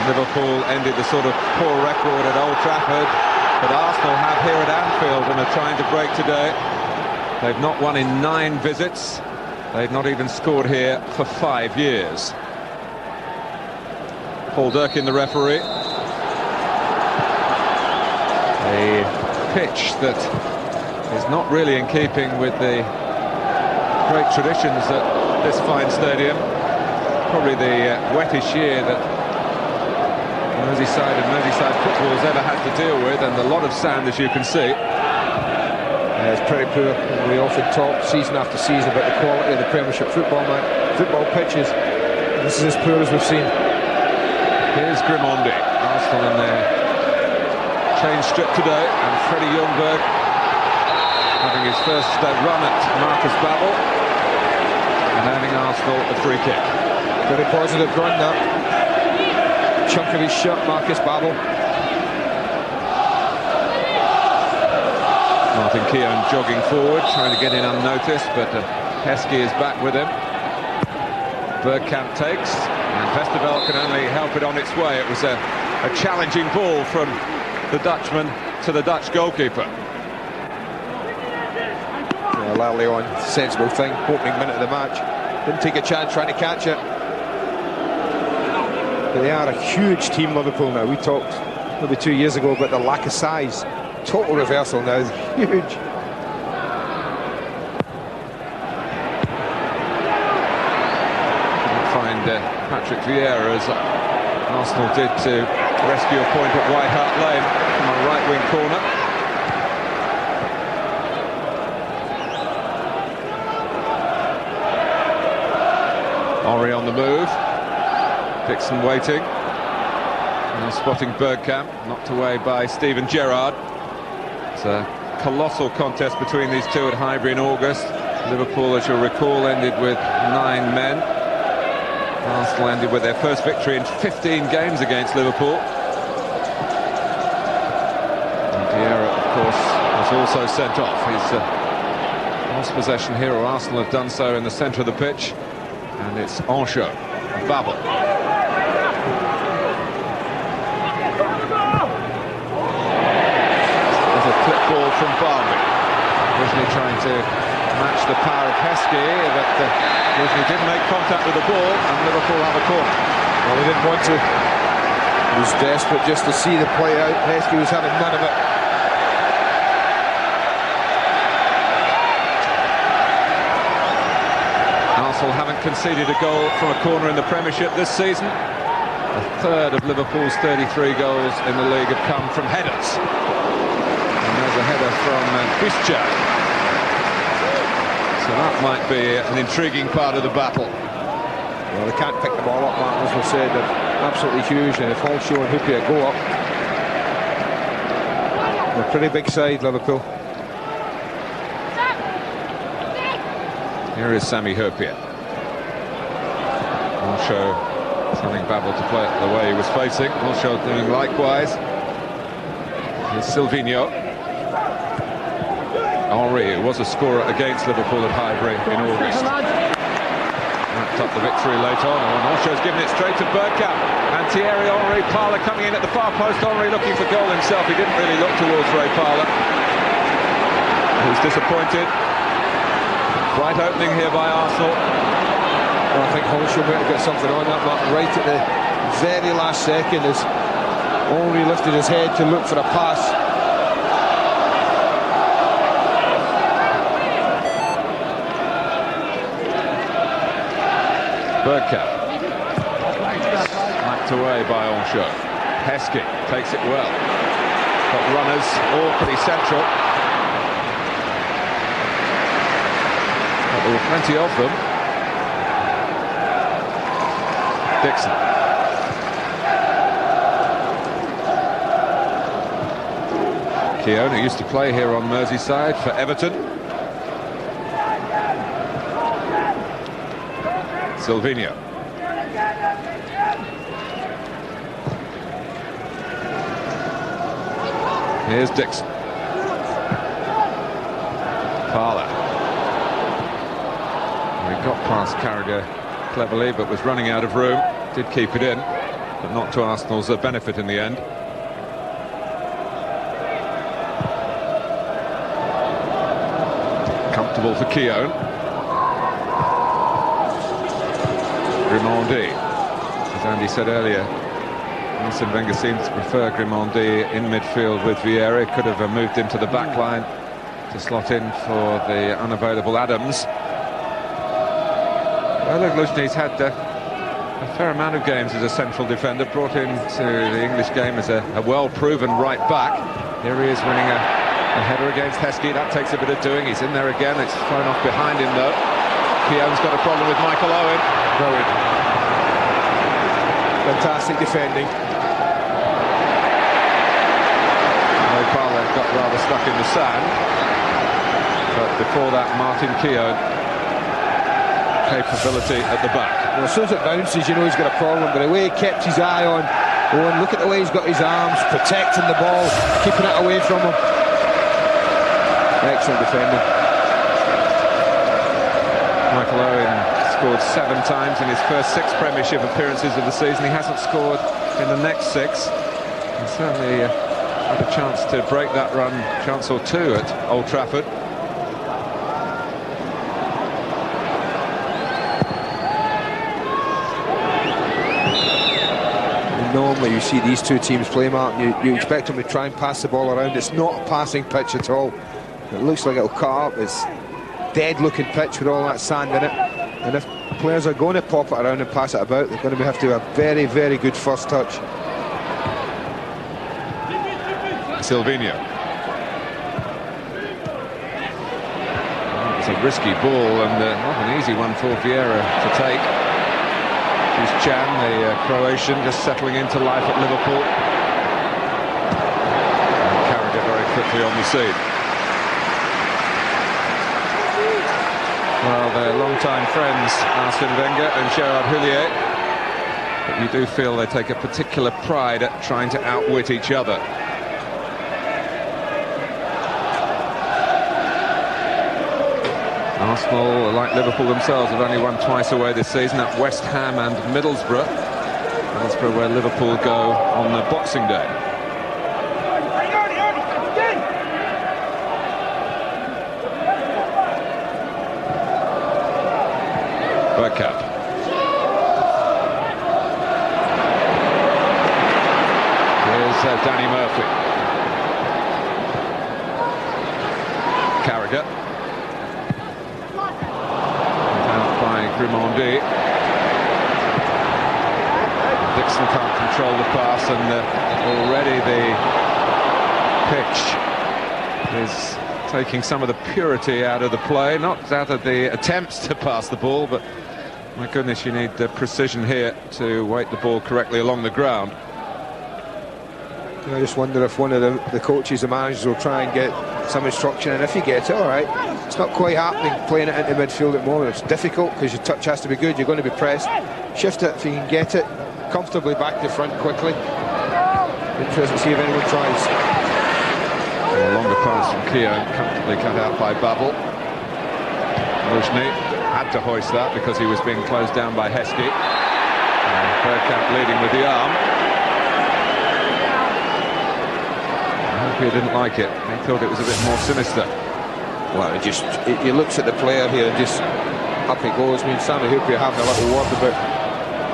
Liverpool ended the sort of poor record at Old Trafford that Arsenal have here at Anfield and are trying to break today. They've not won in 9 visits. They've not even scored here for 5 years. Paul Durkin, the referee. A pitch that is not really in keeping with the great traditions at this fine stadium. Probably the wettest year that Merseyside and Merseyside football has ever had to deal with, and a lot of sand, as you can see. It's pretty poor. We often talk season after season about the quality of the Premiership football pitches. This is as poor as we've seen. Here's Grimondi. Arsenal in their change strip today, and Freddie Ljungberg having his first run at Marcus Babbel and handing Arsenal a free kick. Very positive run, that. Chunk of his shirt, Marcus Babbel. Martin Keown jogging forward, trying to get in unnoticed, but Heskey is back with him. Bergkamp takes, and Vesterveld can only help it on its way. It was a challenging ball from the Dutchman to the Dutch goalkeeper. Early on, sensible thing, opening minute of the match. Didn't take a chance trying to catch it. But they are a huge team, Liverpool, now. We talked maybe 2 years ago about the lack of size. Total reversal now, huge. Find Patrick Vieira, as Arsenal did, to rescue a point at White Hart Lane from a right wing corner. Henry on the move. Dixon waiting. Now spotting Bergkamp, knocked away by Steven Gerrard. It's a colossal contest between these two at Highbury in August. Liverpool, as you'll recall, ended with 9 men. Arsenal ended with their first victory in 15 games against Liverpool. And Vieira, of course, was also sent off. He's lost possession here, or Arsenal have done so, in the centre of the pitch. And it's Ancho, Babbel. There's a clip ball from Barnby. Originally trying to match the power of Heskey, but originally didn't make contact with the ball, and Liverpool have a corner. Well, he didn't want to. He was desperate just to see the play out. Heskey was having none of it. Arsenal haven't conceded a goal from a corner in the Premiership this season. A third of Liverpool's 33 goals in the league have come from headers. And there's a header from Kuszczak. So that might be an intriguing part of the battle. Well, they can't pick the ball up, Martin, as we said. They're absolutely huge, and if Hallshaw and Hyypiä go up, they're a pretty big side, Liverpool. Here is Sami Hyypiä. Hallshaw telling Babbel to play it the way he was facing. Hallshaw doing likewise. Here's Silvinho. Henry, who was a scorer against Liverpool at Highbury in August. Wrapped up the victory late on, and Hallshaw's given it straight to Bergkamp. And Thierry Henry, Parlour coming in at the far post. Henry looking for goal himself. He didn't really look towards Ray Parlour. He's disappointed. Bright opening here by Arsenal. Well, I think Hallshaw might have got something on that, Martin, right at the very last second, as Henry lifted his head to look for a pass. Bergkamp. Slapped away by Ancho. Heskey takes it well. Got runners all pretty central. But there were plenty of them. Dixon. Keown, who used to play here on Merseyside for Everton. Silvinho. Here's Dixon. Parlour. He got past Carragher cleverly, but was running out of room. Did keep it in. but not to Arsenal's benefit in the end. Comfortable for Keown. Grimaldi. As Andy said earlier, Arsene Wenger seems to prefer Grimaldi in midfield with Vieira. Could have moved him to the back line to slot in for the unavailable Adams. Well, Luzhny's had a fair amount of games as a central defender, brought into the English game as a well-proven right back. Here he is winning a header against Heskey. That takes a bit of doing. He's in there again. It's thrown off behind him, though. Keown's got a problem with Michael Owen. Brilliant. Fantastic defending. Ropala got rather stuck in the sand. But before that, Martin Keown, capability at the back. Well, as soon as it bounces, you know he's got a problem. But the way he kept his eye on Owen, look at the way he's got his arms, protecting the ball, keeping it away from him. Excellent defending. Michael Owen scored 7 times in his first 6 Premiership appearances of the season. He hasn't scored in the next 6. And certainly had a chance to break that run, chance or two at Old Trafford. Normally you see these two teams play, Martin, you expect them to try and pass the ball around. It's not a passing pitch at all. It looks like it'll cut up. It's dead looking pitch with all that sand in it, and if players are going to pop it around and pass it about, they're going to have to have a very, very good first touch. Silvinho. It's a risky ball and not an easy one for Vieira to take. Here's Can, the Croatian, just settling into life at Liverpool. And carried it very quickly on the scene. Well, they're long-time friends, Arsene Wenger and Gerard Houllier. But you do feel they take a particular pride at trying to outwit each other. Arsenal, like Liverpool themselves, have only won twice away this season, at West Ham and Middlesbrough. Middlesbrough, where Liverpool go on the Boxing Day. Bergkamp. Here's Danny Murphy. Carragher. Grimaldi. Dixon can't control the pass, and already the pitch is taking some of the purity out of the play, not out of the attempts to pass the ball, but my goodness, you need the precision here to weight the ball correctly along the ground. I just wonder if one of the coaches, the managers, will try and get some instruction, and if you get it, all right. It's not quite happening playing it into midfield at the moment. It's difficult because your touch has to be good. You're going to be pressed. Shift it if you can get it comfortably back to front quickly. Interesting to see if anyone tries. A longer pass from Keown, comfortably cut out by Babel. Luzhny had to hoist that because he was being closed down by Heskey. Bergkamp leading with the arm. I hope he didn't like it. He thought it was a bit more sinister. Well, he looks at the player here and just up he goes. I mean, Sammy Hooper having a little word about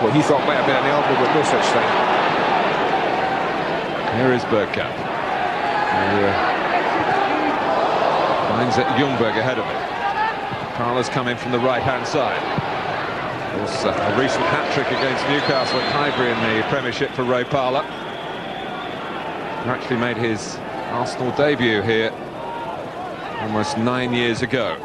what he thought might have been an elbow, but no such thing. Here is Bergkamp. Finds Ljungberg ahead of him. Parler's come in from the right-hand side. Of course, a recent hat-trick against Newcastle at Highbury in the Premiership for Ray Parler. He actually made his Arsenal debut here almost 9 years ago.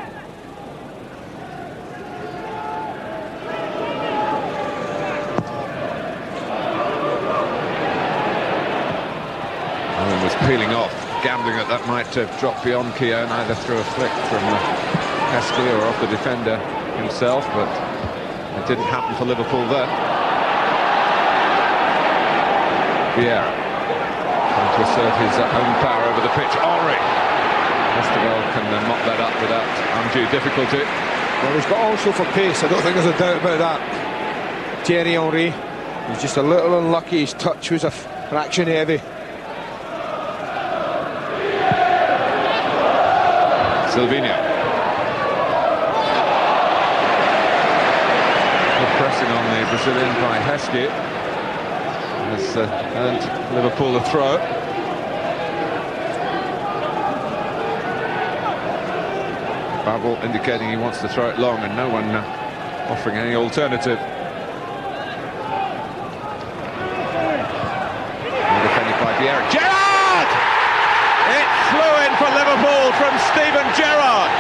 Owen was peeling off, gambling that might have dropped beyond Keown, either through a flick from Heskey or off the defender himself, but it didn't happen for Liverpool then. Vieira trying to assert his own power over the pitch. Henry. Esteval can mop that up without undue difficulty. Well, he's got also for pace. I don't think there's a doubt about that. Thierry Henry. He's just a little unlucky. His touch was a fraction heavy. Silvinho. Good pressing on the Brazilian by Heskey. Has earned Liverpool a throw. Babel indicating he wants to throw it long, and no one offering any alternative. Defended by Vieira. Gerrard! It flew in for Liverpool from Steven Gerrard.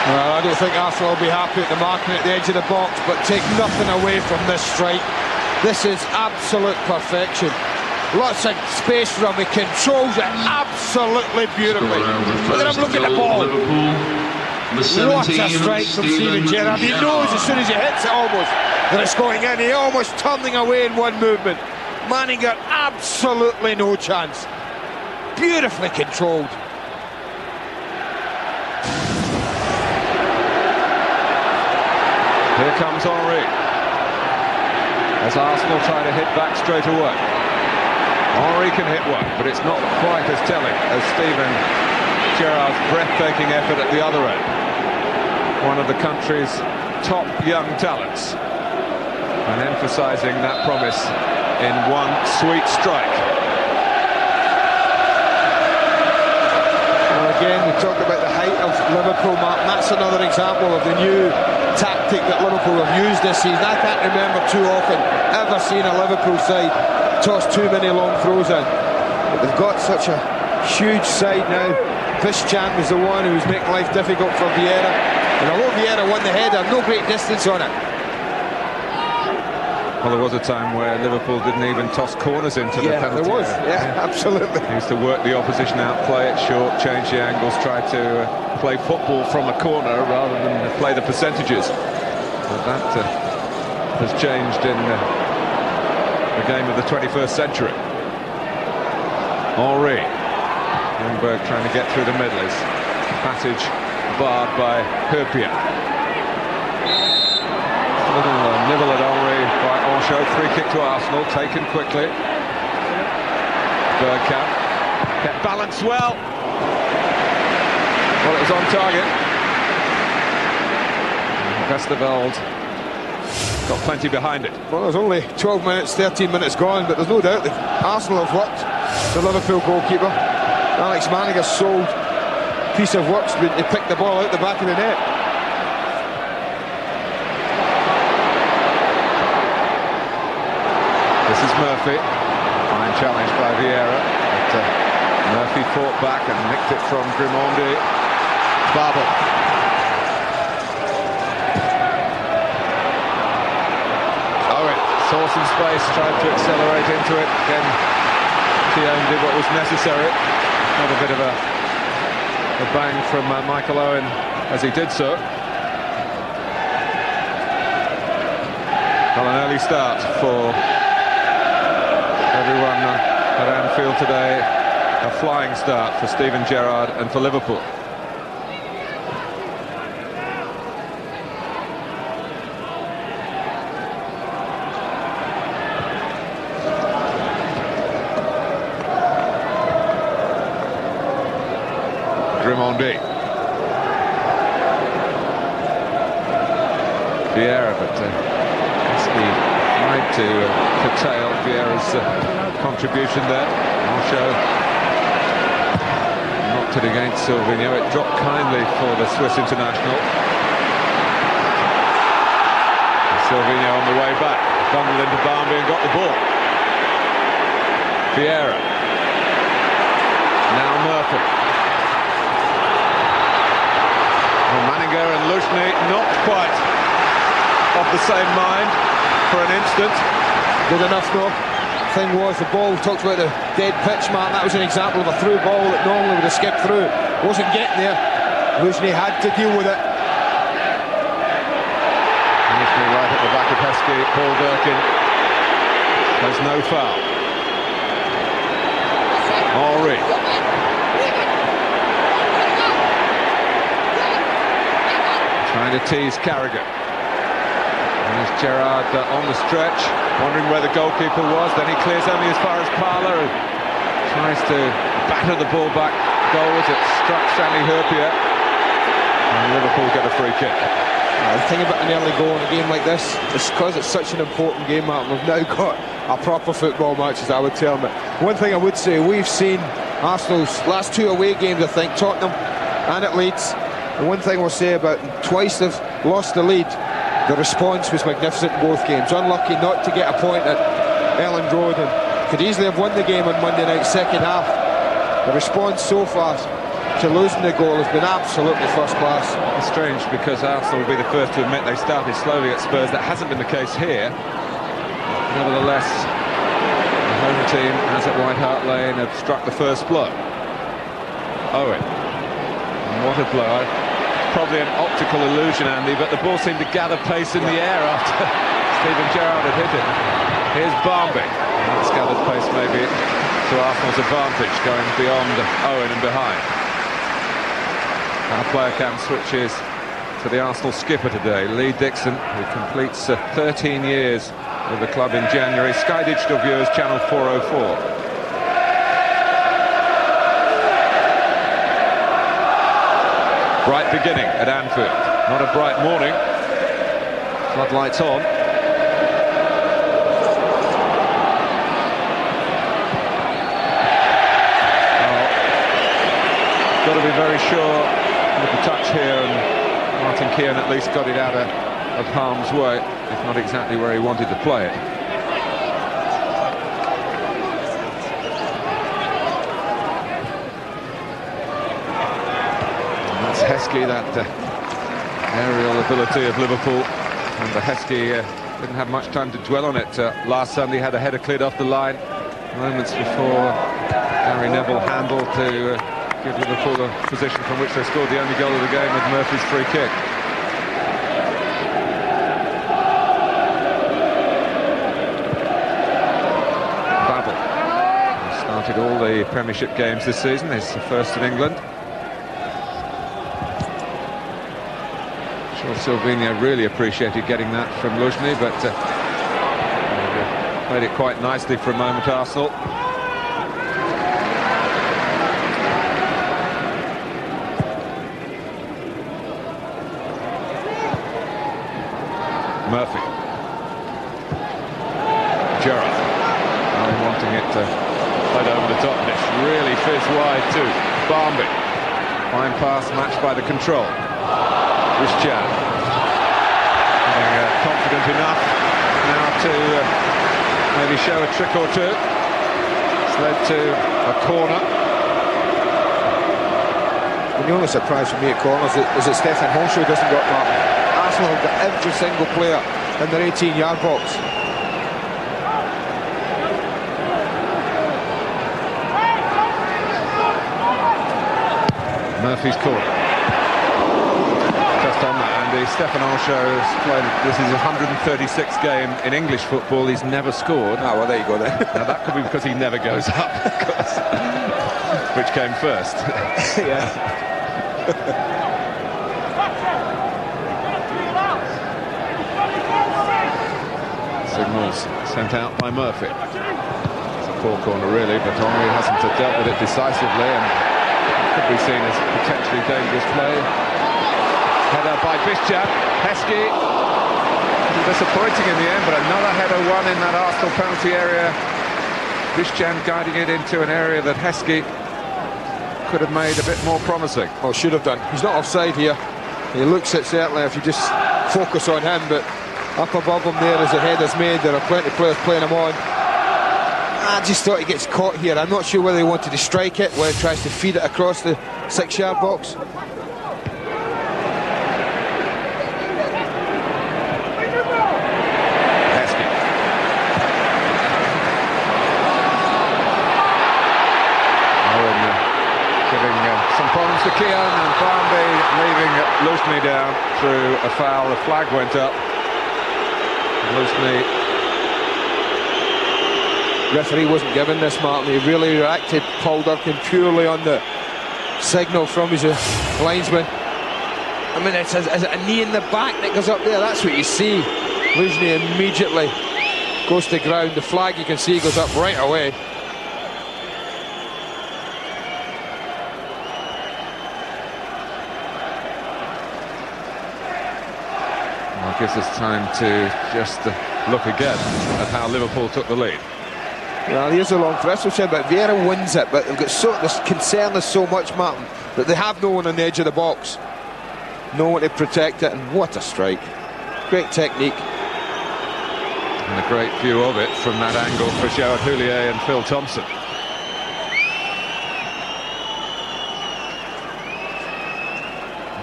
Well, I don't think Arsenal will be happy at the marking at the edge of the box, but take nothing away from this strike. This is absolute perfection. Lots of space for him. He controls it absolutely beautifully. Look at him, look at the ball. What a strike from Steven Gerrard. He knows as soon as he hits it almost that it's going in. He almost turning away in one movement. Manning got absolutely no chance. Beautifully controlled. Here comes Henry. As Arsenal try to hit back straight away. Henry can hit one, but it's not quite as telling as Steven Gerrard's breathtaking effort at the other end. One of the country's top young talents, and emphasising that promise in one sweet strike. Well, again, we talked about the height of Liverpool, Mark, and that's another example of the new tactic that Liverpool have used this season. I can't remember too often ever seeing a Liverpool side toss too many long throws in. But they've got such a huge side now. Pischamp was the one who was making life difficult for Vieira. And although Vieira won the header, no great distance on it. Well, there was a time where Liverpool didn't even toss corners into the penalty. There was, yeah, absolutely. He used to work the opposition out, play it short, change the angles, try to play football from a corner rather than play the percentages. But that has changed in the game of the 21st century. Henry. Ljungberg trying to get through the middle. His passage barred by Herpia. A little nibble at Henry by Ancho. Free kick to Arsenal, taken quickly. Bergkamp kept balance well. Well, it was on target. Westerveld got plenty behind it. Well, there's only 12 minutes, 13 minutes gone, but there's no doubt that Arsenal have worked the Liverpool goalkeeper. Alex Manninger's sole piece of work's been to pick the ball out the back of the net. This is Murphy. Fine challenge by Vieira. But Murphy fought back and nicked it from Grimaldi. Babel. Saw some space, tried to accelerate into it. Again, Keown did what was necessary. Had a bit of a bang from Michael Owen as he did so. Well, an early start for everyone at Anfield today. A flying start for Steven Gerrard and for Liverpool. Grimaldi. Vieira, but Heskey tried to curtail Vieira's contribution there. Ancho knocked it against Silvinho. It dropped kindly for the Swiss international. And Silvinho on the way back, bundled into Barmby and got the ball. Vieira. Now Murphy. Manninger and Luzhny not quite of the same mind for an instant. Good enough though. Thing was, the ball, we talked about the dead pitch, man. That was an example of a through ball that normally would have skipped through. Wasn't getting there. Luzhny had to deal with it. Luzhny right at the back of Heskey. Paul Durkin has no foul. Henry. Trying to tease Carragher. And he's Gerrard on the stretch, wondering where the goalkeeper was. Then he clears only as far as Parler, who tries to batter the ball back goal as it struck Stanley Hurpier. And Liverpool get a free kick. The thing about an early goal in a game like this is because it's such an important game, Martin, we've now got a proper football match, as I would tell them. One thing I would say, we've seen Arsenal's last 2 away games, I think, Tottenham and at Leeds. And one thing we'll say about them, twice they've lost the lead. The response was magnificent in both games. Unlucky not to get a point at Elland Road, and could easily have won the game on Monday night, second half. The response so far to losing the goal has been absolutely first class. It's strange because Arsenal will be the first to admit they started slowly at Spurs. That hasn't been the case here. Nevertheless, the home team, as at White Hart Lane, have struck the first blow. Owen. What a blow. Probably an optical illusion, Andy, but the ball seemed to gather pace in the air after Steven Gerrard had hit it. Here's Barmby. That's gathered pace maybe to Arsenal's advantage, going beyond Owen and behind. Our player cam switches to the Arsenal skipper today, Lee Dixon, who completes 13 years with the club in January. Sky Digital viewers, channel 404. Bright beginning at Anfield. Not a bright morning. Floodlights on. Got to be very sure with the touch here, and Martin Keown at least got it out of harm's way, if not exactly where he wanted to play it. Heskey, that aerial ability of Liverpool, and the Heskey didn't have much time to dwell on it last Sunday. Had a header cleared off the line moments before Gary Neville handled to give Liverpool a position from which they scored the only goal of the game with Murphy's free kick. Babel started all the Premiership games this season. He's the first in England. Silvino really appreciated getting that from Luzhny, but played it quite nicely for a moment, Arsenal. Murphy. Gerrard. Wanting it played over the top, and it's really fizzed wide too. Barmby. Fine pass matched by the control. Christian. Confident enough now to maybe show a trick or two. It's led to a corner. The only surprise for me at corners is that Stefan Honshaw doesn't got Martin. Arsenal have got every single player in their 18-yard box. Murphy's corner. Just on that, Andy, Stefan Honshaw has played, this is his 136th game in English football. He's never scored. Oh, well, there you go then. Now that could be because he never goes up, of course. Which came first? Yeah. Signals sent out by Murphy. It's a poor corner really, but Henry hasn't dealt with it decisively, and could be seen as potentially dangerous play. Header by Bischan. Heskey, disappointing in the end, but another header won in that Arsenal penalty area. Bischan guiding it into an area that Heskey could have made a bit more promising. Well, should have done. He's not offside here. He looks it certainly if you just focus on him, but up above him there as the header's made, there are plenty of players playing him on. I just thought he gets caught here. I'm not sure whether he wanted to strike it, whether he tries to feed it across the 6-yard box. To Keown, and Barmby leaving Luzhny down through a foul. The flag went up. Luzhny. Referee wasn't given this, Martin. He really reacted, Paul Durkin, purely on the signal from his linesman. I mean, is it a knee in the back that goes up there? That's what you see. Luzhny immediately goes to ground. The flag, you can see, goes up right away. Well, it gives us time to just look again at how Liverpool took the lead. Well, here's a long threat, but Vieira wins it. But they've got this concern is so much, Martin, that they have no one on the edge of the box, no one to protect it. And what a strike! Great technique. And a great view of it from that angle for Gerard Houllier and Phil Thompson.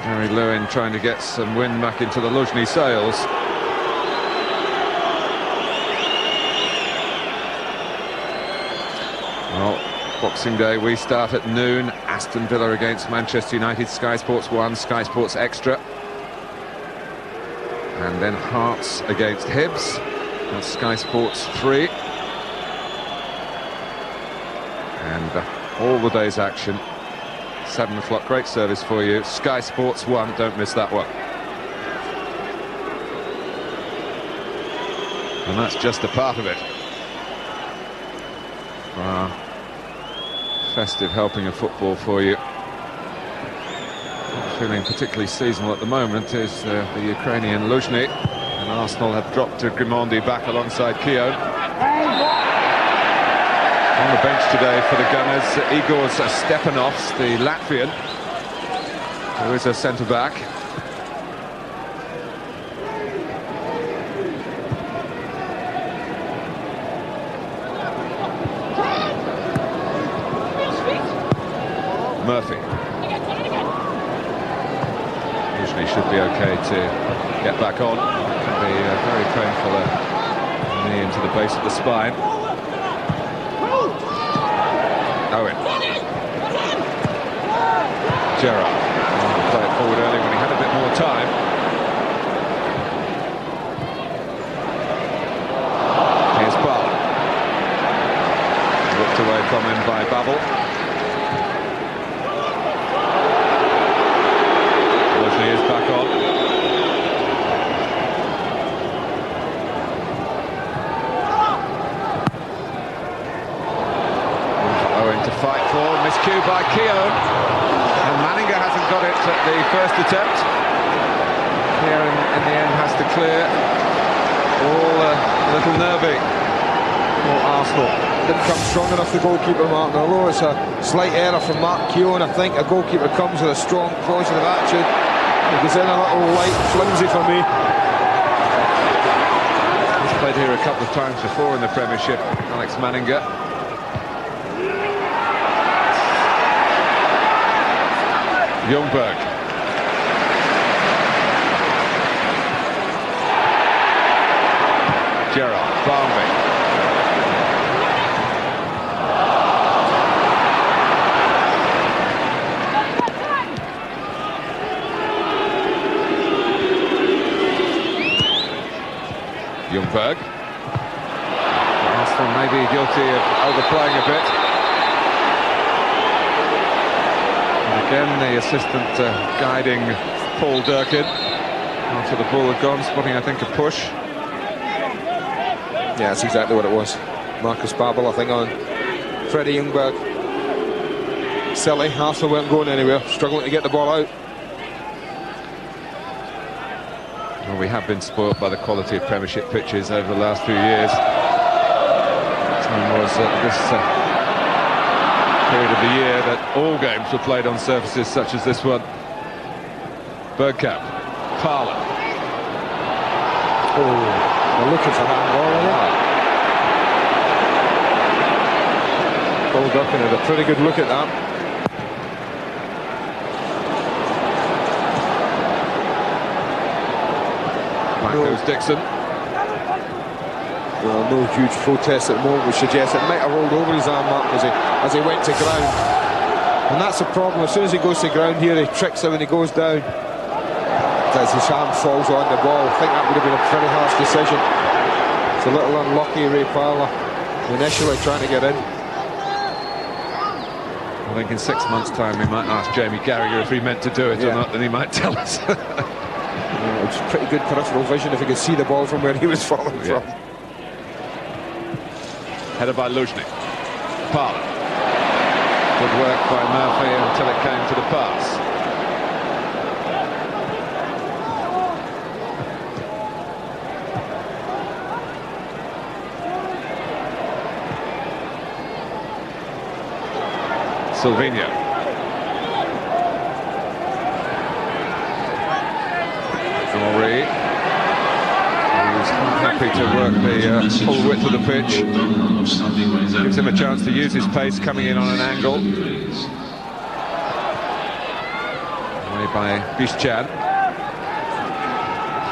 Gary Lewin trying to get some wind back into the Luzhny sails. Well, Boxing Day, we start at noon. Aston Villa against Manchester United, Sky Sports 1, Sky Sports Extra. And then Hearts against Hibs, that's Sky Sports 3. And all the day's action, 7 o'clock, great service for you. Sky Sports 1, don't miss that one. And that's just a part of it. Festive helping of football for you. Feeling particularly seasonal at the moment is the Ukrainian Luzhny, and Arsenal have dropped to Grimondi back alongside Keown. On the bench today for the Gunners, Igor Stepanovs, the Latvian, who is a centre-back. Murphy. Usually should be okay to get back on. It can be very painful, knee into the base of the spine. Owen. Gerrard. Play it forward early when he had a bit more time. Here's Ball. Looked away from him by Babel. He is back on. Owen to fight for, miscue by Keown. And Manninger hasn't got it at the first attempt. Keown in the end has to clear. All a little nervy for Arsenal. Didn't come strong enough, the goalkeeper, Martin. Although it's a slight error from Mark Keown, I think a goalkeeper comes with a strong, positive attitude. It goes in a little light, flimsy for me. He's played here a couple of times before in the Premiership, Alex Manninger. Ljungberg. Gerrard, Barnby. Ljungberg. Arsenal may be guilty of overplaying a bit. And again, the assistant guiding Paul Durkin after the ball had gone, spotting, I think, a push. Yeah, that's exactly what it was. Marcus Babel, I think, on Freddie Ljungberg. Silly, Arsenal weren't going anywhere, struggling to get the ball out. Well, we have been spoilt by the quality of Premiership pitches over the last few years. Time was this period of the year that all games were played on surfaces such as this one. Bergkamp, Parler. Oh, they're looking for handball, aren't they? Paul Durkin had a pretty good look at that. Back goes Dixon. Well, no huge protest at the moment, which suggests it might have rolled over his arm, Mark, as he went to ground. And that's the problem. As soon as he goes to ground here, he tricks him when he goes down. As his arm falls on the ball, I think that would have been a pretty harsh decision. It's a little unlucky, Ray Parler, initially trying to get in. I think in 6 months' time we might ask Jamie Carragher if he meant to do it or not, then he might tell us. It's pretty good peripheral vision if he could see the ball from where he was falling from. Headed by Luzhny. Parler. Good work by Murphy until it came to the pass. Silvinho. Henry. He's happy to work the full width of the pitch. Gives him a chance to use his pace coming in on an angle. Away by Bischan.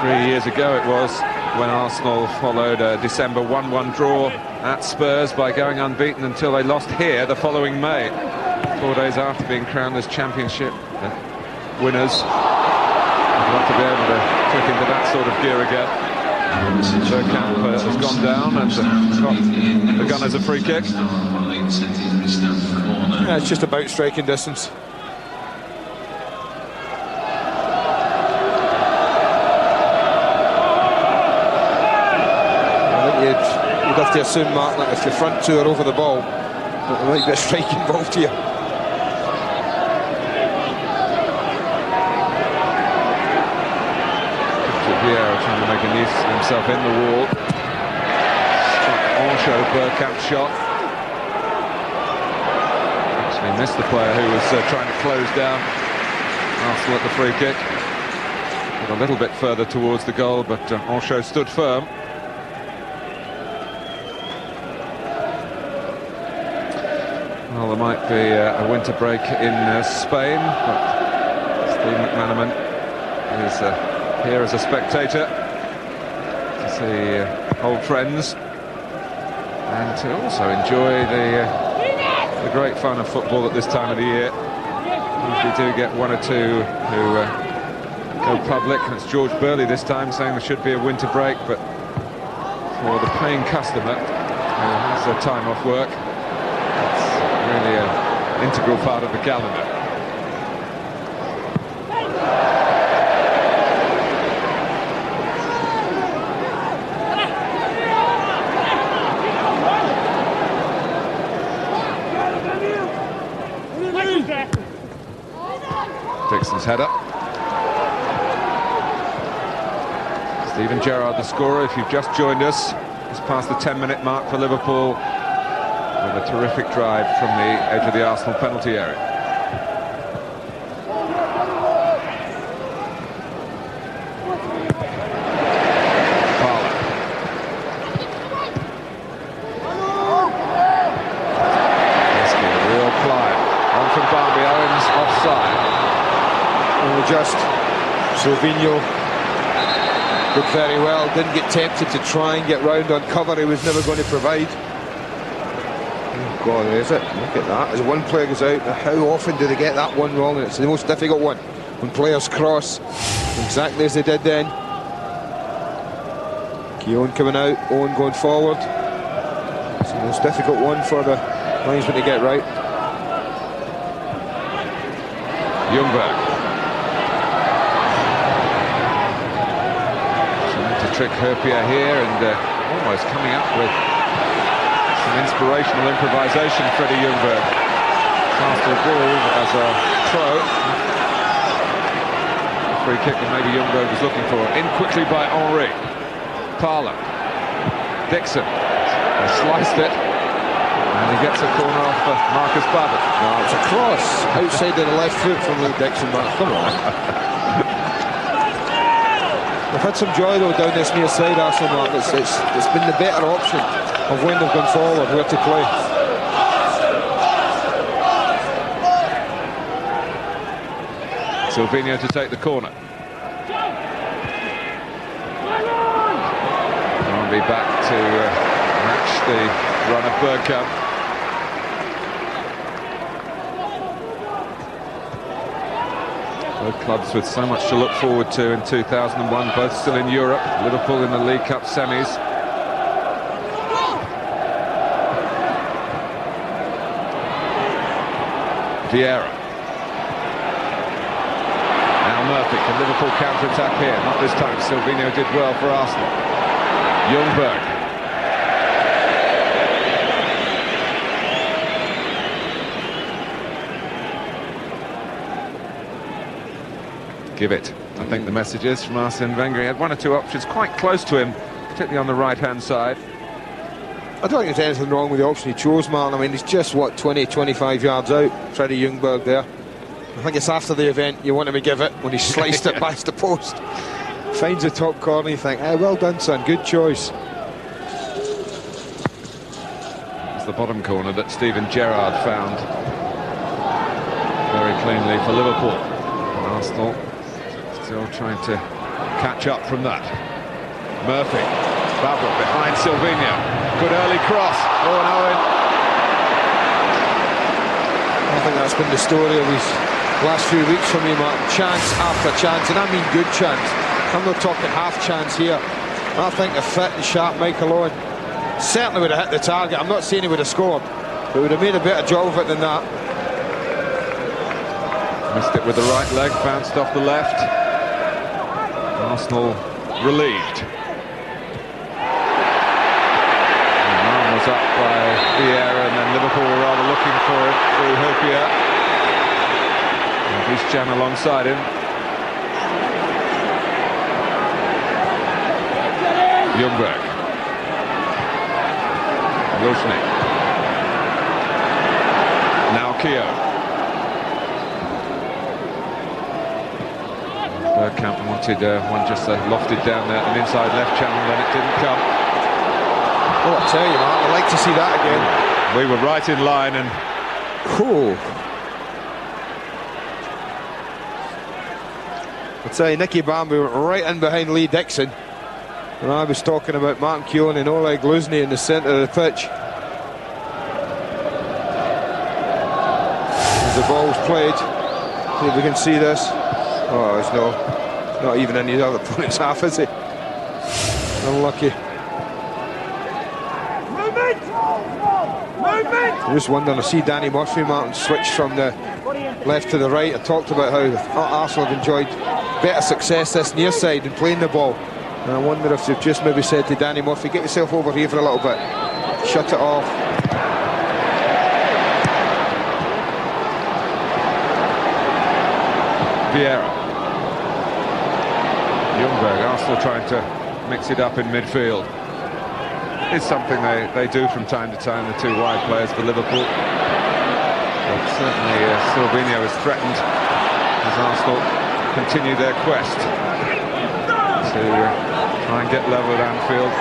3 years ago it was when Arsenal followed a December 1-1 draw at Spurs by going unbeaten until they lost here the following May. 4 days after being crowned as championship winners. I'd love to be able to click into that sort of gear again. Bergkamp has gone down and got the gun as a free kick. Yeah, it's just about striking distance. I think you'd have to assume, Mark, that if the front two are over the ball, there might be a strike involved here. Trying to make a niche of himself in the wall. Struck Ancho, Bergkamp's shot. Actually missed the player who was trying to close down Arsenal at the free kick. Got a little bit further towards the goal, but Ancho stood firm. Well, there might be a winter break in Spain, but Steve McManaman is here as a spectator to see old friends and to also enjoy the great fun of football at this time of the year. Usually do get one or two who go public, and it's George Burley this time saying there should be a winter break, but for the paying customer who has a time off work, it's really an integral part of the calendar. Dixon's header. Steven Gerrard, the scorer, if you've just joined us. It's past the 10-minute mark for Liverpool with a terrific drive from the edge of the Arsenal penalty area. Parler. Risky, a real climb. On from Barnby, Owens offside. Just Silvinho did very well, didn't get tempted to try and get round on cover he was never going to provide. Oh God, is it? Look at that. As one player goes out, how often do they get that one wrong? And it's the most difficult one when players cross exactly as they did then. Keown coming out, Owen going forward. It's the most difficult one for the linesman to get right. Ljungberg. Trick Herpier here and almost coming up with some inspirational improvisation. Freddie Ljungberg after the ball as a throw. A free kick that maybe Ljungberg was looking for. In quickly by Henry. Parler. Dixon has sliced it and he gets a corner off Marcus Babbitt. No, it's a cross outside of the left foot from Luke Dixon, but come on. They've had some joy though down this near side, Arsenal, Mark. It's been the better option of when they've gone forward, where to play. Silvinho to take the corner. I'll be back to match the run of Bergkamp. Both clubs with so much to look forward to in 2001, both still in Europe. Liverpool in the League Cup semis. Vieira. Now Murphy. Terrific, and Liverpool counter-attack here. Not this time. Silvinho did well for Arsenal. Ljungberg. Give it. I think the message is from Arsene Wenger. He had one or two options quite close to him, particularly on the right-hand side. I don't think there's anything wrong with the option he chose, Martin. I mean, he's just, what, 20, 25 yards out, Freddie Ljungberg there. I think it's after the event you want him to give it, when he sliced it past the post. Finds the top corner, you think, hey, well done, son, good choice. It's the bottom corner that Steven Gerrard found very cleanly for Liverpool. Arsenal still trying to catch up from that. Murphy, Babel behind Silvinho. Good early cross. Owen Owen. I think that's been the story of these last few weeks for me, Martin. Chance after chance, and I mean good chance. I'm not talking half chance here. I think a fit and sharp Michael Owen certainly would have hit the target. I'm not saying he would have scored, but would have made a better job of it than that. Missed it with the right leg, bounced off the left. Arsenal relieved. And arm was up by Vieira, and then Liverpool were rather looking for it through Hyypiä. And Christian alongside him. Ljungberg. Lushney. Now Keogh. Bergkamp wanted one just lofted down there an inside left channel, then it didn't come. Oh, I tell you, Mark, I'd like to see that again. We were right in line, and cool. I'd say Nicky Bambi went right in behind Lee Dixon. And I was talking about Martin Keown and Oleg Lushney in the centre of the pitch. As the ball's played, see if we can see this. Oh, it's not even in the other opponent's half, is it? Unlucky. I'm just wondering, I see Danny Murphy, Martin, switch from the left to the right. I talked about how Arsenal have enjoyed better success this near side in playing the ball. And I wonder if they've just maybe said to Danny Murphy, get yourself over here for a little bit. Shut it off. Vieira. Ljungberg, Arsenal trying to mix it up in midfield. It's something they do from time to time, the two wide players for Liverpool. But certainly Silvinho is threatened as Arsenal continue their quest to try and get level at Anfield,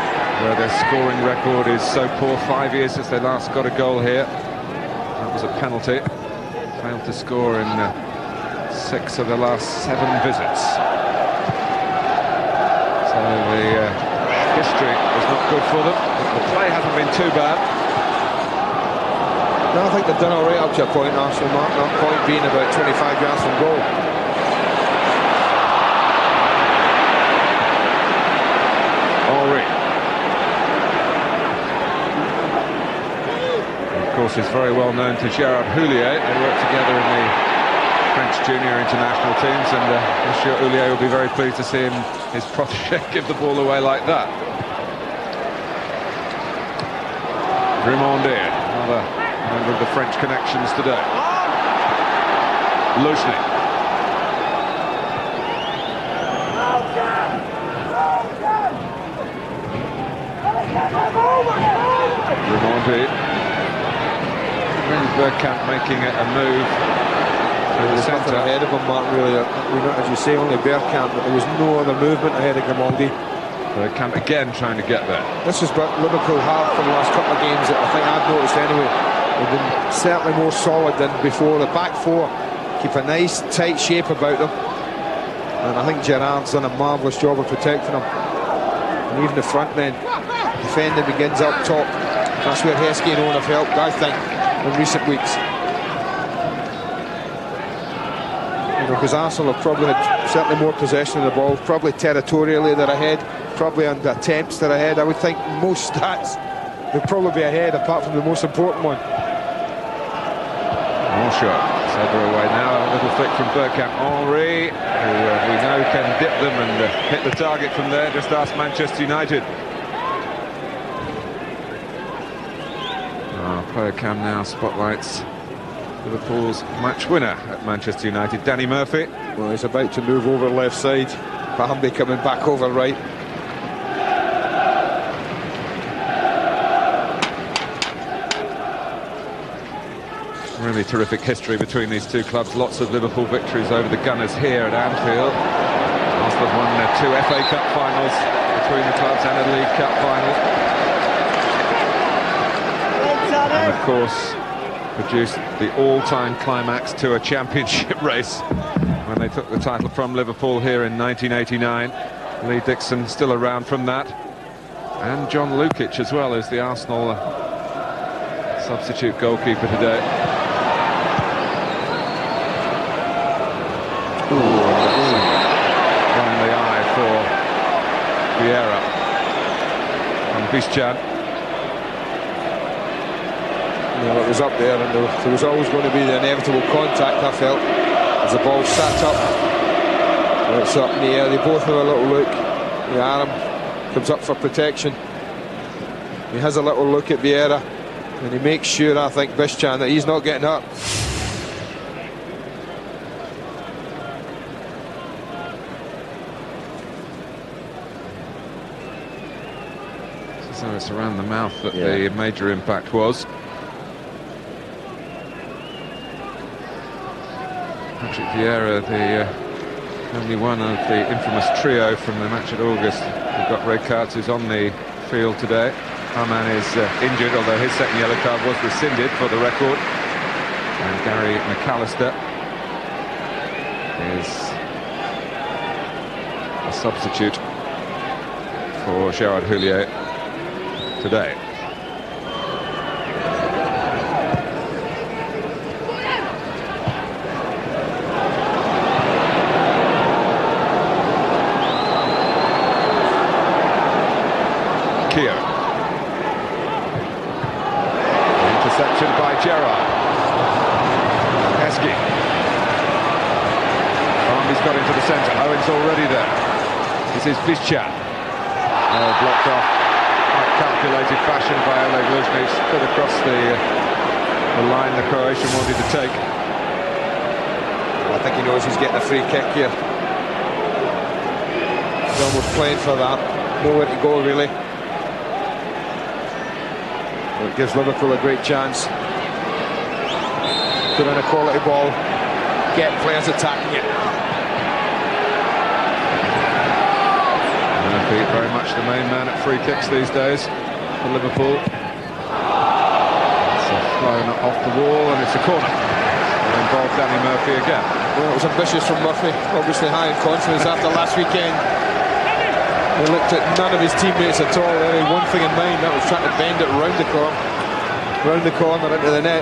where their scoring record is so poor. 5 years since they last got a goal here. That was a penalty. Failed to score in 6 of the last 7 visits. So the history is not good for them. The play hasn't been too bad. No, I think they've done all right up to a point, Arsenal, Mark. That point being about 25 yards from goal. Of course, is very well known to Gerard Houllier. They work together in the French junior international teams, and Monsieur Houllier will be very pleased to see his protégé give the ball away like that. Grimaldi, another member of the French connections today. Lushney. Grimaldi. Bergkamp making a move to the centre. Ahead of him, Martin, really. As you say, only Bergkamp, but there was no other movement ahead of Grimaldi. Bergkamp again trying to get there. This is what Liverpool have for the last couple of games that I think I've noticed anyway. They've been certainly more solid than before. The back four keep a nice tight shape about them, and I think Gerrard's done a marvellous job of protecting them. And even the front men, defending begins up top. That's where Heskey and Owen have helped, I think, in recent weeks. Because Arsenal have probably had certainly more possession of the ball, probably territorially they're ahead, probably on the attempts they're ahead. I would think most stats they'll probably be ahead, apart from the most important one. More shot. Header away now. A little flick from Bergkamp. Henry, who we know can dip them and hit the target from there. Just ask Manchester United. Player cam now spotlights Liverpool's match winner at Manchester United, Danny Murphy. Well, he's about to move over left side. Bambi coming back over right. Really terrific history between these two clubs. Lots of Liverpool victories over the Gunners here at Anfield. Arsenal have won 2 FA Cup finals between the clubs and a League Cup final. And of course, produced the all-time climax to a championship race when they took the title from Liverpool here in 1989. Lee Dixon still around from that. And John Lukic as well as the Arsenal substitute goalkeeper today. One in the eye for Vieira and Bischan. Well, it was up there, and there was always going to be the inevitable contact, I felt, as the ball sat up. Well, it's up in the air. They both have a little look. The arm comes up for protection. He has a little look at Vieira, and he makes sure, I think, Bischan, that he's not getting up. So it's around the mouth that the major impact was. Patrick Vieira, the only one of the infamous trio from the match at August who got red cards, is on the field today. Our man is injured, although his second yellow card was rescinded for the record. And Gary McAllister is a substitute for Gerard Houllier today. Keogh. Interception by Gerrard. Heskey. Army's got into the centre. Owen's already there. This is Bischan. Oh, blocked off. Quite calculated fashion by Oleg Luzhny. Put across the line the Croatian wanted to take. Well, I think he knows he's getting a free kick here. He's almost playing for that. Nowhere to go, really. It gives Liverpool a great chance. Put in a quality ball, get players attacking it. Murphy, very much the main man at free kicks these days for Liverpool. It's thrown off the wall and it's a corner. It'll involve Danny Murphy again. Well, it was ambitious from Murphy, obviously high in confidence after last weekend. He looked at none of his teammates at all. He had one thing in mind, that was trying to bend it round the corner into the net.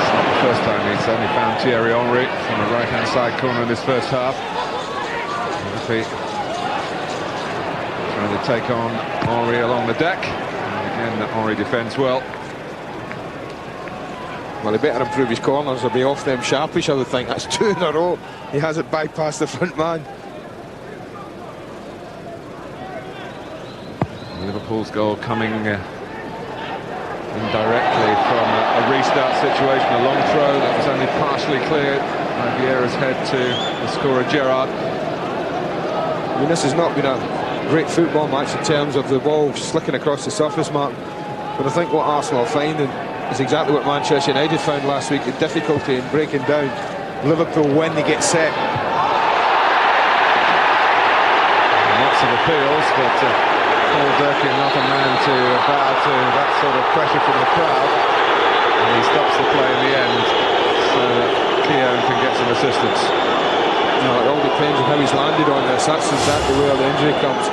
It's not the first time he's only found Thierry Henry from the right-hand side corner in this first half. Murphy trying to take on Henry along the deck. And again, Henry defends well. Well, he better improve his corners or be off them sharpish, I would think. That's 2 in a row. He hasn't bypassed the front man. Liverpool's goal coming indirectly from a restart situation, a long throw that was only partially cleared by Vieira's head to the scorer Gerrard. I mean, this has not been a great football match in terms of the ball slicking across the surface, Martin. But I think what Arsenal are finding is exactly what Manchester United found last week, the difficulty in breaking down Liverpool when they get set. Lots of appeals, but Paul Durkin not a man to bow to that sort of pressure from the crowd. And he stops the play in the end so that Keown can get some assistance. No, it all depends on how he's landed on this. That's exactly where the injury comes.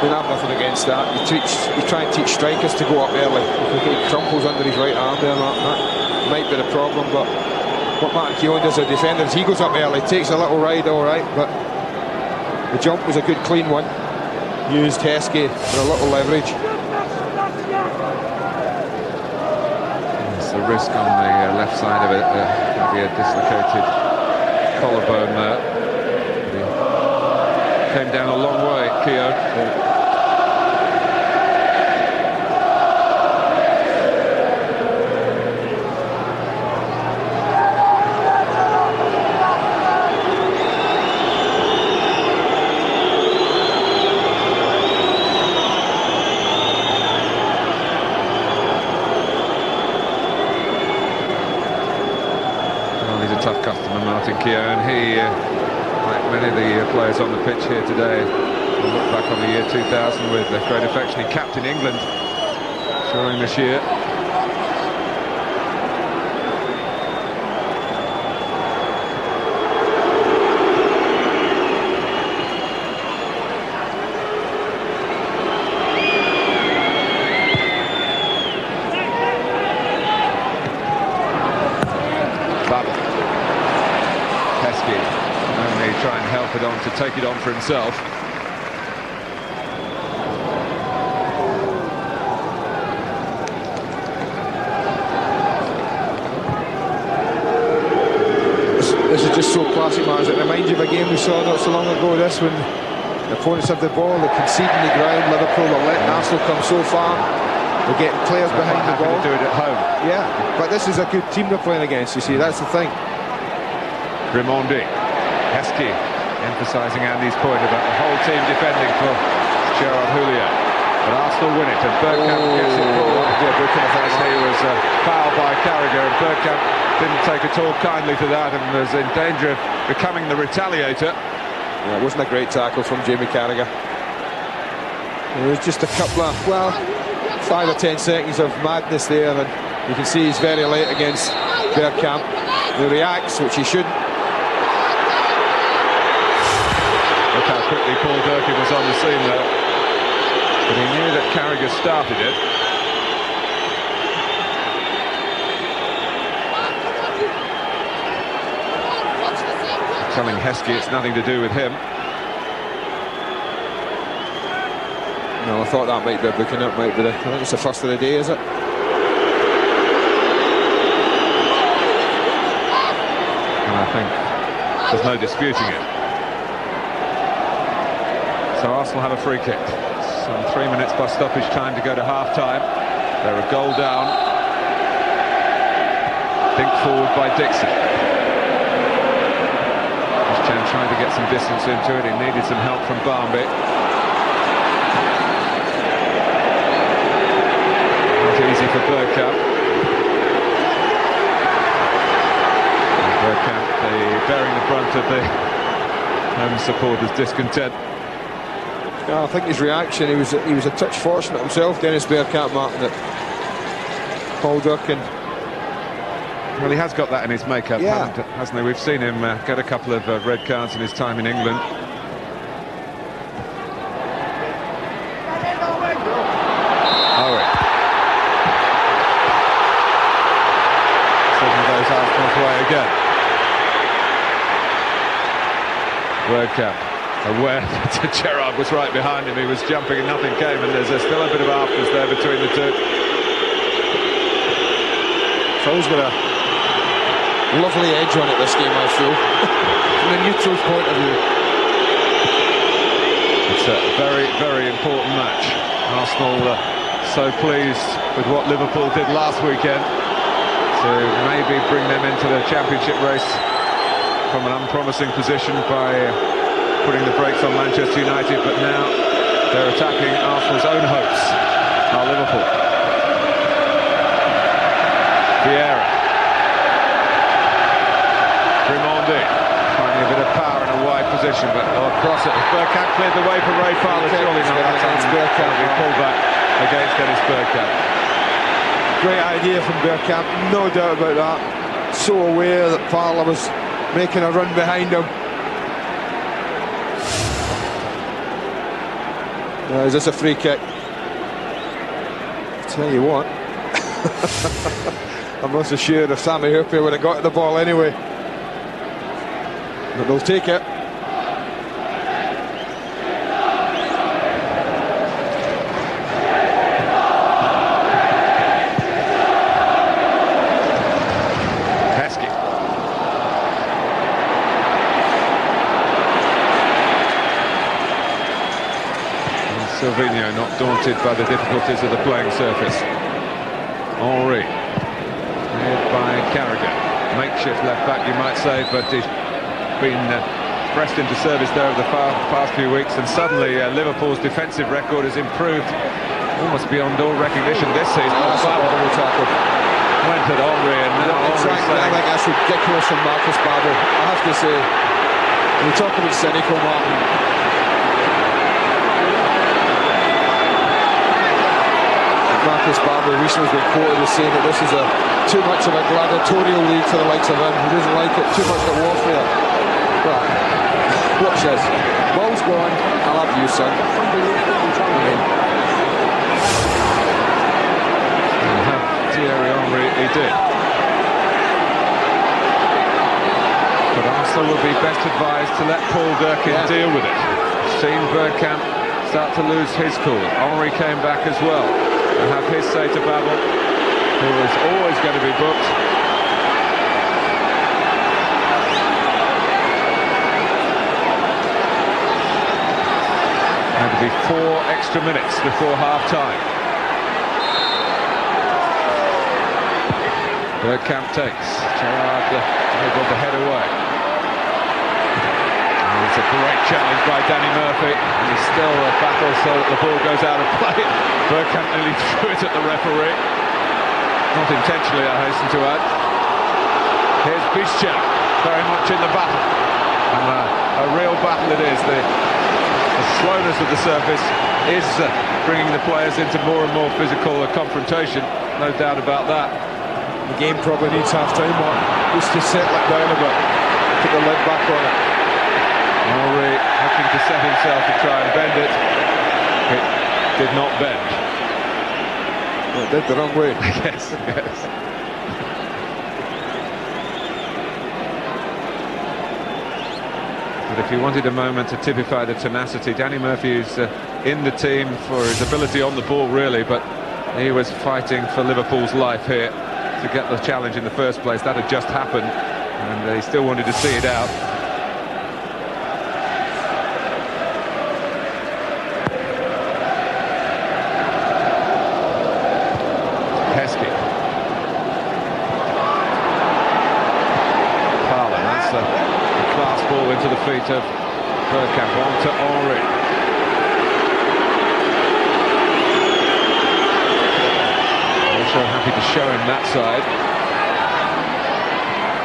I have nothing against that. You try and teach strikers to go up early. If he crumples under his right arm there, that might be the problem. But what Martin Keown does as a defender is he goes up early, takes a little ride, all right, but The jump was a good clean one. Used Heskey for a little leverage. There's the risk on the left side of it. Maybe a dislocated collarbone there. He came down a long way, Keown. Tough customer, Martin Keown. He, like many of the players on the pitch here today, will look back on the year 2000 with great affection. He captained England during this year. Only try and help it on to take it on for himself. This is just so classic, man. It reminds you of a game we saw not so long ago. This, when the opponents have the ball, they're conceding the ground. Liverpool are letting Arsenal come so far. They're getting players behind the ball. To do it at home. Yeah, but this is a good team they're playing against. You see, that's the thing. Rimondi, Heskey, emphasising Andy's point about the whole team defending for Gerard Houllier. But Arsenal win it, and Bergkamp gets it forward. He was fouled by Carragher, and Bergkamp didn't take at all kindly to that, and was in danger of becoming the retaliator. Yeah, it wasn't a great tackle from Jamie Carragher. There was just a couple of, well, 5 or 10 seconds of madness there, and you can see he's very late against Bergkamp. He reacts, which he shouldn't. Look how quickly Paul Durkin was on the scene there. But he knew that Carragher started it. Telling Heskey it's nothing to do with him. No, I thought that might be a booking. It might be I think it's the first of the day, is it? And I think there's no disputing it. So Arsenal have a free kick. Some 3 minutes plus stoppage time to go to half-time. They're a goal down. Think forward by Dixon. Christian trying to get some distance into it. He needed some help from Barmby. Not easy for Bergkamp. Bergkamp bearing the brunt of the home supporters' discontent. Yeah, I think his reaction, he was a touch fortunate himself, Dennis Bergkamp, Martin, that Paul Durkin. Well, he has got that in his makeup, yeah, hasn't he? We've seen him get a couple of red cards in his time in England. Owen. Second goes Arsenal's way again. Bergkamp, aware that Gerrard was right behind him. He was jumping and nothing came, and there's still a bit of afters there between the two. It's always got a lovely edge on it, this game, I feel. From a neutral point of view. It's a very, very important match. Arsenal so pleased with what Liverpool did last weekend to maybe bring them into the championship race from an unpromising position by putting the brakes on Manchester United, but now they're attacking Arsenal's own hopes, are Liverpool. Vieira. Rimondi finding a bit of power in a wide position, but across it. Bergkamp cleared the way for Ray Fowler. Surely not that time. Bergkamp. He pulled back against Dennis Bergkamp. Great idea from Bergkamp, no doubt about that. So aware that Fowler was making a run behind him. Is this a free kick? I'll tell you what. I'm not so sure if Sammy Hooper would have got the ball anyway. But they'll take it. Silvino not daunted by the difficulties of the playing surface. Henry, led by Carragher. Makeshift left back, you might say, but he's been pressed into service there over the past few weeks, and suddenly Liverpool's defensive record has improved almost beyond all recognition this season. Went at Henry, and now Henry saying, I think that's ridiculous from Marcus Babel. I have to say, when we talk about cynical, Martin, Marcus Babel recently has been quoted as saying that this is too much of a gladiatorial league for the likes of him. He doesn't like it, too much of warfare. But watch this. Ball's gone. I love you, son. Thierry Henry, he did. But Arsenal will be best advised to let Paul Durkin deal with it. Seen Bergkamp start to lose his cool. Henry came back as well and have his say to Babel, who was always going to be booked. Going to be 4 extra minutes before half-time. Bergkamp takes. Gerrard able to head away. And it's a great challenge by Danny Murphy. And he's still a battle so that the ball goes out of play. Bergkamp nearly threw it at the referee. Not intentionally, I hasten to add. Here's Bischel, very much in the battle. And a real battle it is. The slowness of the surface is bringing the players into more and more physical confrontation. No doubt about that. The game probably needs half-time, Mark. Just to settle it down a bit. Put the lid back on it. Henry looking to set himself to try and bend it. It did not bend. Well, it did the wrong way. Yes. But if you wanted a moment to typify the tenacity, Danny Murphy is in the team for his ability on the ball, really, but he was fighting for Liverpool's life here to get the challenge in the first place. That had just happened, and he still wanted to see it out. Heskey. Parler, that's a class ball into the feet of Bergkamp, on to Henry. So happy to show him that side.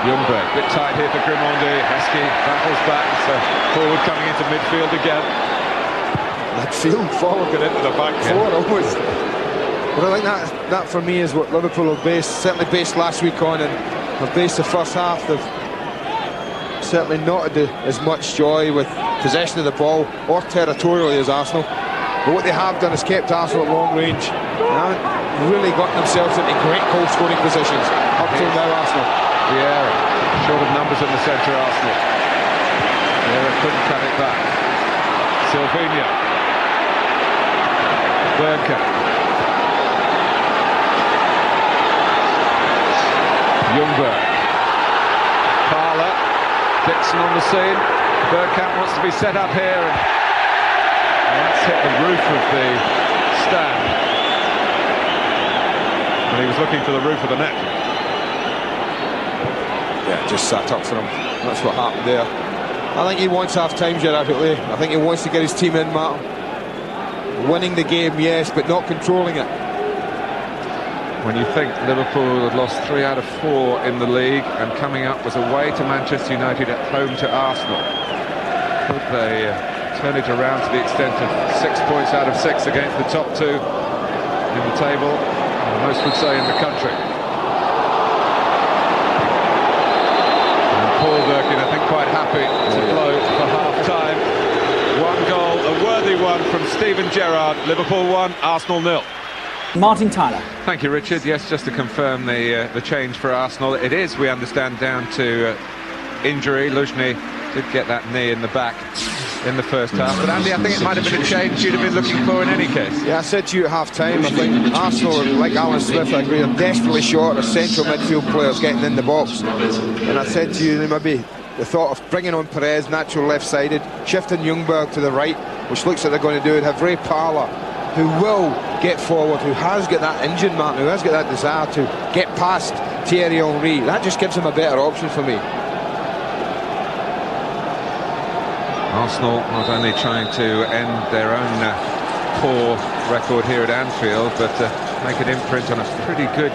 Ljungberg, bit tight here for Grimandi. Heskey battles back, so forward coming into midfield again. Midfield forward going into the back four almost. But I think that for me is what Liverpool have certainly based last week on, and have based the first half. They've certainly not had as much joy with possession of the ball or territorially as Arsenal. But what they have done is kept Arsenal at long range. Really got themselves into great goal-scoring positions up till now, Arsenal. Yeah, short of numbers in the centre, Arsenal. Vieira couldn't cut it back. Silvino. Bergkamp. Ljungberg. Parler. Dixon on the scene. Bergkamp wants to be set up here, and that's hit the roof of the stand. And he was looking for the roof of the net. Yeah, just sat up for him. That's what happened there. I think he wants half-time, Gerrard Houllier. I think he wants to get his team in, Martin. Winning the game, yes, but not controlling it. When you think Liverpool had lost 3 out of 4 in the league, and coming up was away to Manchester United, at home to Arsenal. Could they turn it around to the extent of 6 points out of 6 against the top 2 in the table? Most would say in the country. And Paul Durkin, I think, quite happy to blow for half-time. 1 goal, a worthy one from Steven Gerrard. Liverpool 1, Arsenal 0. Martin Tyler. Thank you, Richard. Yes, just to confirm the change for Arsenal. It is, we understand, down to injury. Luzhny did get that knee in the back in the first half, but Andy, I think it might have been a change you'd have been looking for in any case. Yeah, I said to you at half-time, I think Arsenal, like Alan Smith, I agree, are desperately short of central midfield players getting in the box. And I said to you, they maybe the thought of bringing on Perez, natural left-sided, shifting Ljungberg to the right, which looks like they're going to do, and have Ray Parlour, who will get forward, who has got that engine, man, who has got that desire to get past Thierry Henry. That just gives him a better option for me. Arsenal not only trying to end their own poor record here at Anfield, but make an imprint on a pretty good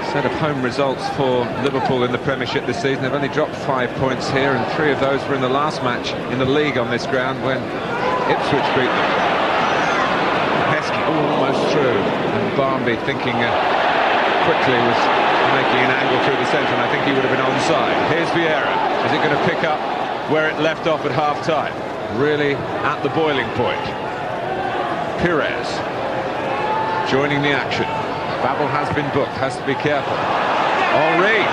set of home results for Liverpool in the Premiership this season. They've only dropped 5 points here, and 3 of those were in the last match in the league on this ground when Ipswich beat them. Heskey almost through, and Barmby thinking quickly was making an angle through the centre, and I think he would have been onside. Here's Vieira. Is it going to pick up where it left off at half-time? Really at the boiling point. Perez joining the action. Babel has been booked, has to be careful. Henry.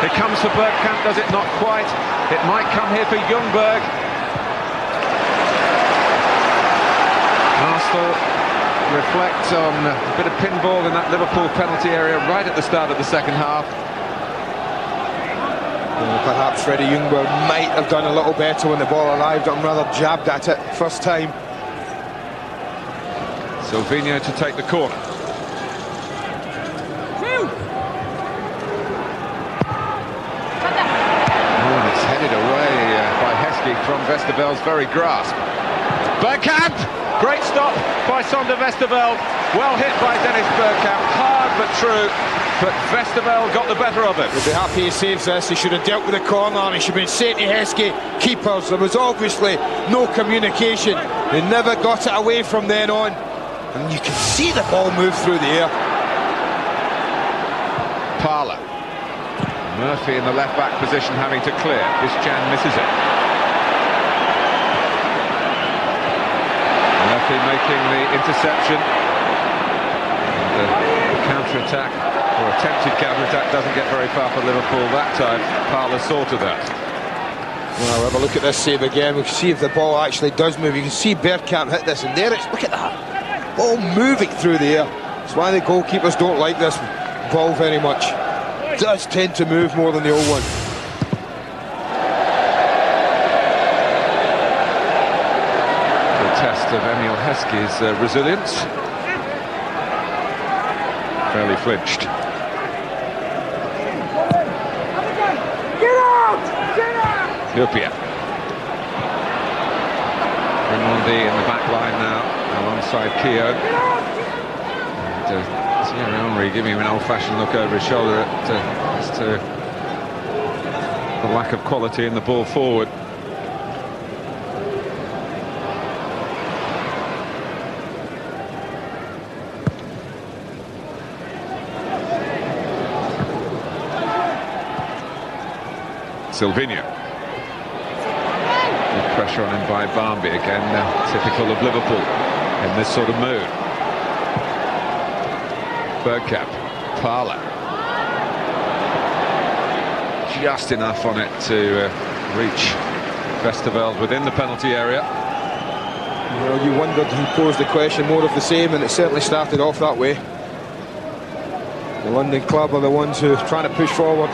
It comes for Bergkamp, does it not quite? It might come here for Ljungberg. Arsenal reflect on a bit of pinball in that Liverpool penalty area right at the start of the second half. Perhaps Freddie Ljungberg might have done a little better when the ball arrived. I'm rather jabbed at it first time. Silvinho to take the corner. And it's headed away by Heskey from Westerveld's very grasp. Bergkamp! Great stop by Sander Westerveld. Well hit by Dennis Bergkamp. Hard but true. But Westerveld got the better of it. He'll be happy he saves this. He should have dealt with the corner, and he should have been saying to Heskey, keepers, there was obviously no communication. They never got it away from then on. And you can see the ball move through the air. Parlour. Murphy in the left-back position having to clear. Biscan misses it. Murphy making the interception. And the counter-attack, or attempted counter-attack, doesn't get very far for Liverpool that time. Parlour sorted that. Well, we'll have a look at this save again. We can see if the ball actually does move. You can see Bergkamp hit this, and there it's, look at that. Ball moving through the air. That's why the goalkeepers don't like this ball very much. It does tend to move more than the old one. The test of Emil Heskey's resilience. Fairly flinched. Lupia. Raimondi in the back line now, alongside Keogh. And Thierry Henry giving him an old-fashioned look over his shoulder as to the lack of quality in the ball forward. Silvinho. Good pressure on him by Barmby again, typical of Liverpool in this sort of mood. Bergkamp, Parlour. Just enough on it to reach Westerveld within the penalty area. Well, you wondered who posed the question, more of the same, and it certainly started off that way. The London club are the ones who are trying to push forward.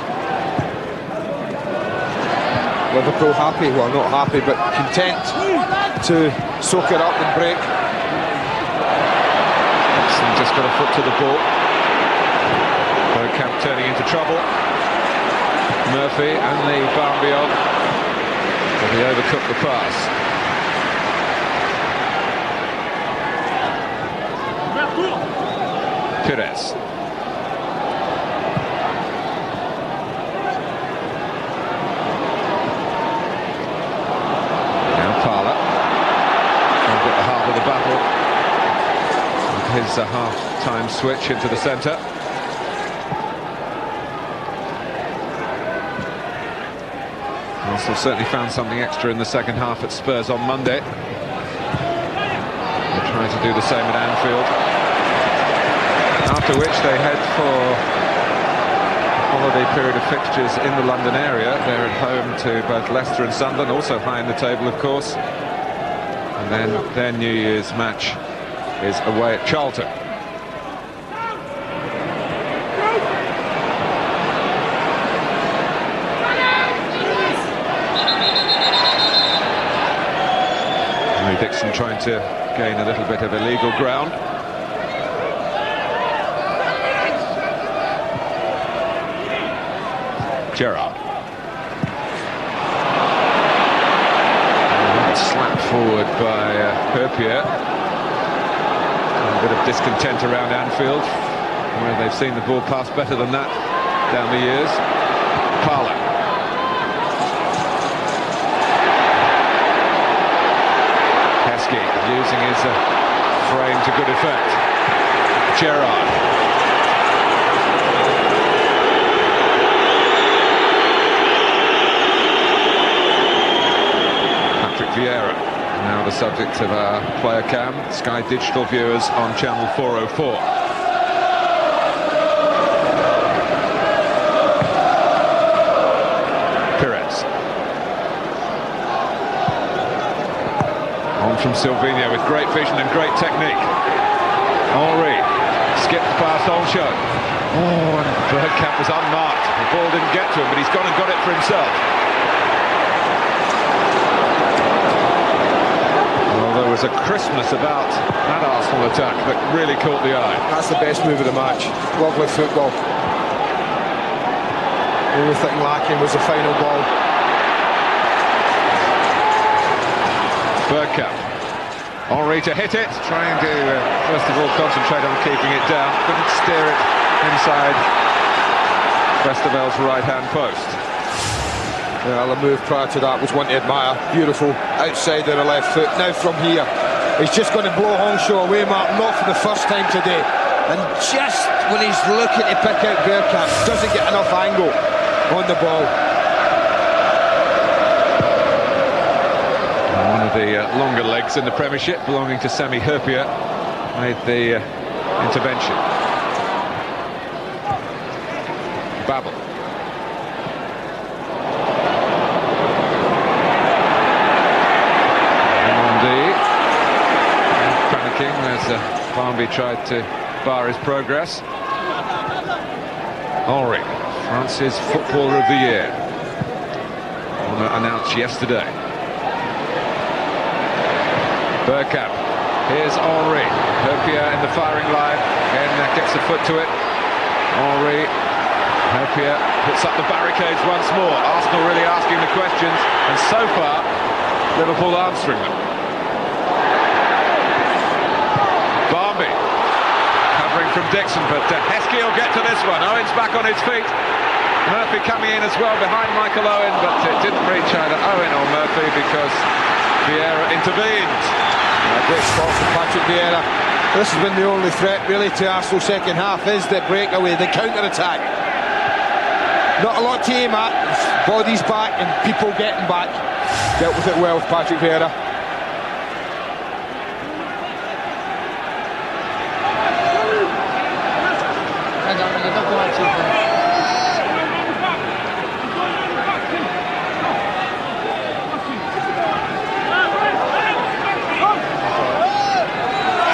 Liverpool happy, well not happy, but content to soak it up and break. Just got a foot to the ball. Bergkamp turning into trouble. Murphy and the Barmby on, but he overcooked the pass. Perez. His half-time switch into the centre. Arsenal certainly found something extra in the second half at Spurs on Monday. They're trying to do the same at Anfield. After which they head for a holiday period of fixtures in the London area. They're at home to both Leicester and Sunderland, also high in the table, of course. And then their New Year's match is away at Charlton. trying to gain a little bit of illegal ground. Gerrard. Slapped forward by Herpier. A bit of discontent around Anfield, where they've seen the ball pass better than that down the years. Parlour. Heskey using his frame to good effect. Gerrard. Vieira, now the subject of our player cam, Sky Digital viewers on channel 404. Pires. On from Silvinho with great vision and great technique. Henry skipped past Olsho. Oh, and Bergkamp was unmarked. The ball didn't get to him, but he's gone and got it for himself. There was a crispness about that Arsenal attack that really caught the eye. That's the best move of the match. Lovely football. The only thing lacking was the final ball. Bergkamp. Henry to hit it, trying to first of all concentrate on keeping it down. Couldn't steer it inside Westerveld's right-hand post. Yeah, the move prior to that was one to admire. Beautiful outside of the left foot. Now from here, he's just going to blow Hongshaw away, Mark. Not for the first time today. And just when he's looking to pick out Bergkamp, doesn't get enough angle on the ball. One of the longer legs in the Premiership, belonging to Sami Herpier, made the intervention. Babel. As Barnby tried to bar his progress. Henry, France's Footballer of the Year, announced yesterday. Bergkamp, here's Henry. Herpier in the firing line, again gets a foot to it. Henry, Herpier puts up the barricades once more. Arsenal really asking the questions, and so far, Liverpool answering them. From Dixon, but Heskey will get to this one. Owen's back on his feet. Murphy coming in as well behind Michael Owen, but it didn't reach either Owen or Murphy because Vieira intervened. Great spot from Patrick Vieira. This has been the only threat really to Arsenal's second half, is the breakaway, the counter-attack. Not a lot to aim at. Bodies back and people getting back. Dealt with it well with Patrick Vieira.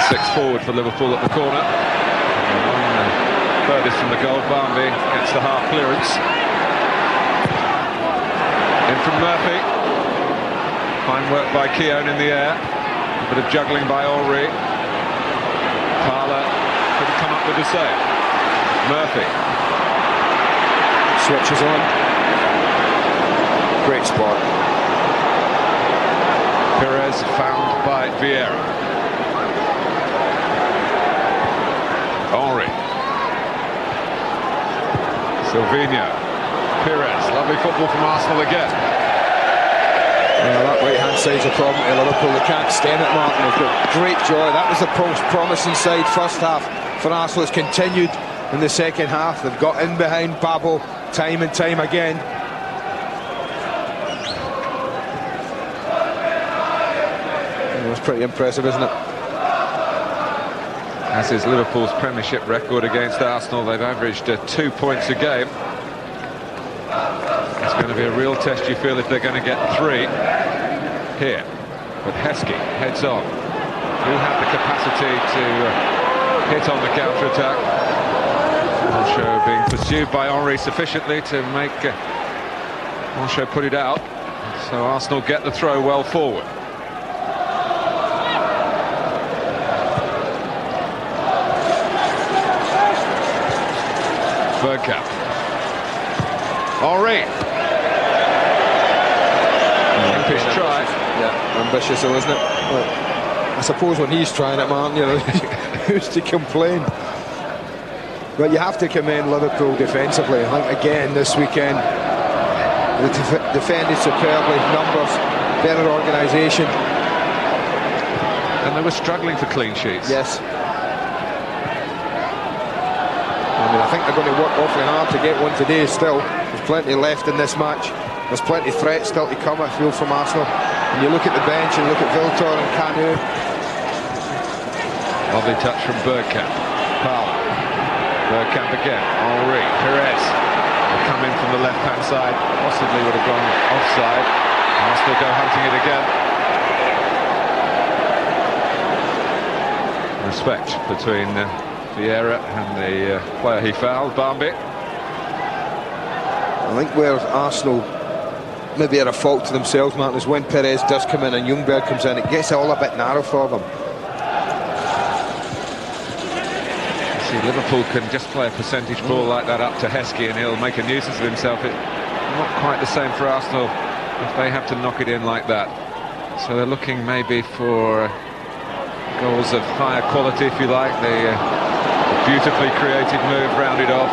6 forward for Liverpool at the corner. Furthest from the goal, Barnby gets the half clearance. In from Murphy. Fine work by Keown in the air. A bit of juggling by Henry. Parlour couldn't come up with the save. Murphy. Switches on. Great spot. Pires found by Vieira. Henry. Silvinho. Pires. Lovely football from Arsenal again. Yeah, that right-hand side's a problem to Liverpool. They can't stem it, Martin. They've got great joy. That was the promising side first half for Arsenal. It's continued in the second half. They've got in behind Babel time and time again. It's pretty impressive, isn't it? As is Liverpool's Premiership record against Arsenal. They've averaged 2 points a game. It's going to be a real test, you feel, if they're going to get 3 here. But Heskey heads on. Who have the capacity to hit on the counter-attack. Olsho being pursued by Henry sufficiently to make Olsho put it out. So Arsenal get the throw well forward. Bergkamp. Henry. Impish try. Yeah, ambitious though, isn't it? But I suppose when he's trying it, Martin, you know, who's to complain? But you have to commend Liverpool defensively. I think again this weekend they defended superbly, numbers, better organisation. And they were struggling for clean sheets. Yes. I mean, I think they're going to work awfully hard to get one today still. There's plenty left in this match. There's plenty of threats still to come, I feel, from Arsenal. When you look at the bench and look at Viltor and Kanu. Lovely touch from Bergkamp. Powell. Bergkamp again. Henry. Perez. They come in from the left-hand side. Possibly would have gone offside. Arsenal go hunting it again. Respect between Vieira and the player he fouled, Barmby. I think where Arsenal maybe are a fault to themselves, Martin, is when Perez does come in and Ljungberg comes in, it gets all a bit narrow for them. See, Liverpool can just play a percentage ball like that up to Heskey and he'll make a nuisance of himself. It's not quite the same for Arsenal if they have to knock it in like that. So they're looking maybe for goals of higher quality, if you like. The beautifully created move rounded off.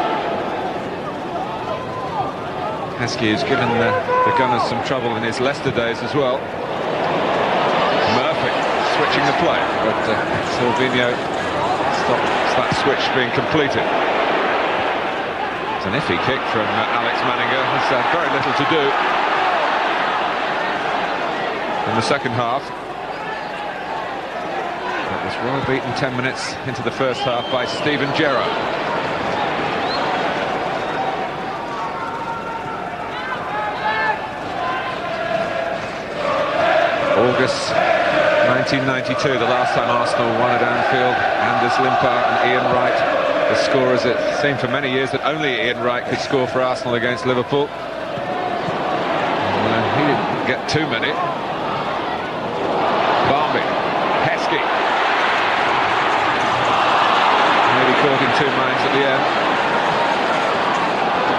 Heskey has given the Gunners some trouble in his Leicester days as well. Murphy switching the play, but Silvinho stops that switch being completed. It's an iffy kick from Alex Manninger. Has had very little to do in the second half. It was well beaten 10 minutes into the first half by Steven Gerrard. August 1992, the last time Arsenal won at Anfield. Anders Limpar and Ian Wright, the scorers. It seemed for many years that only Ian Wright could score for Arsenal against Liverpool. He didn't get too many. Barmby, Heskey. Maybe caught in two minds at the end.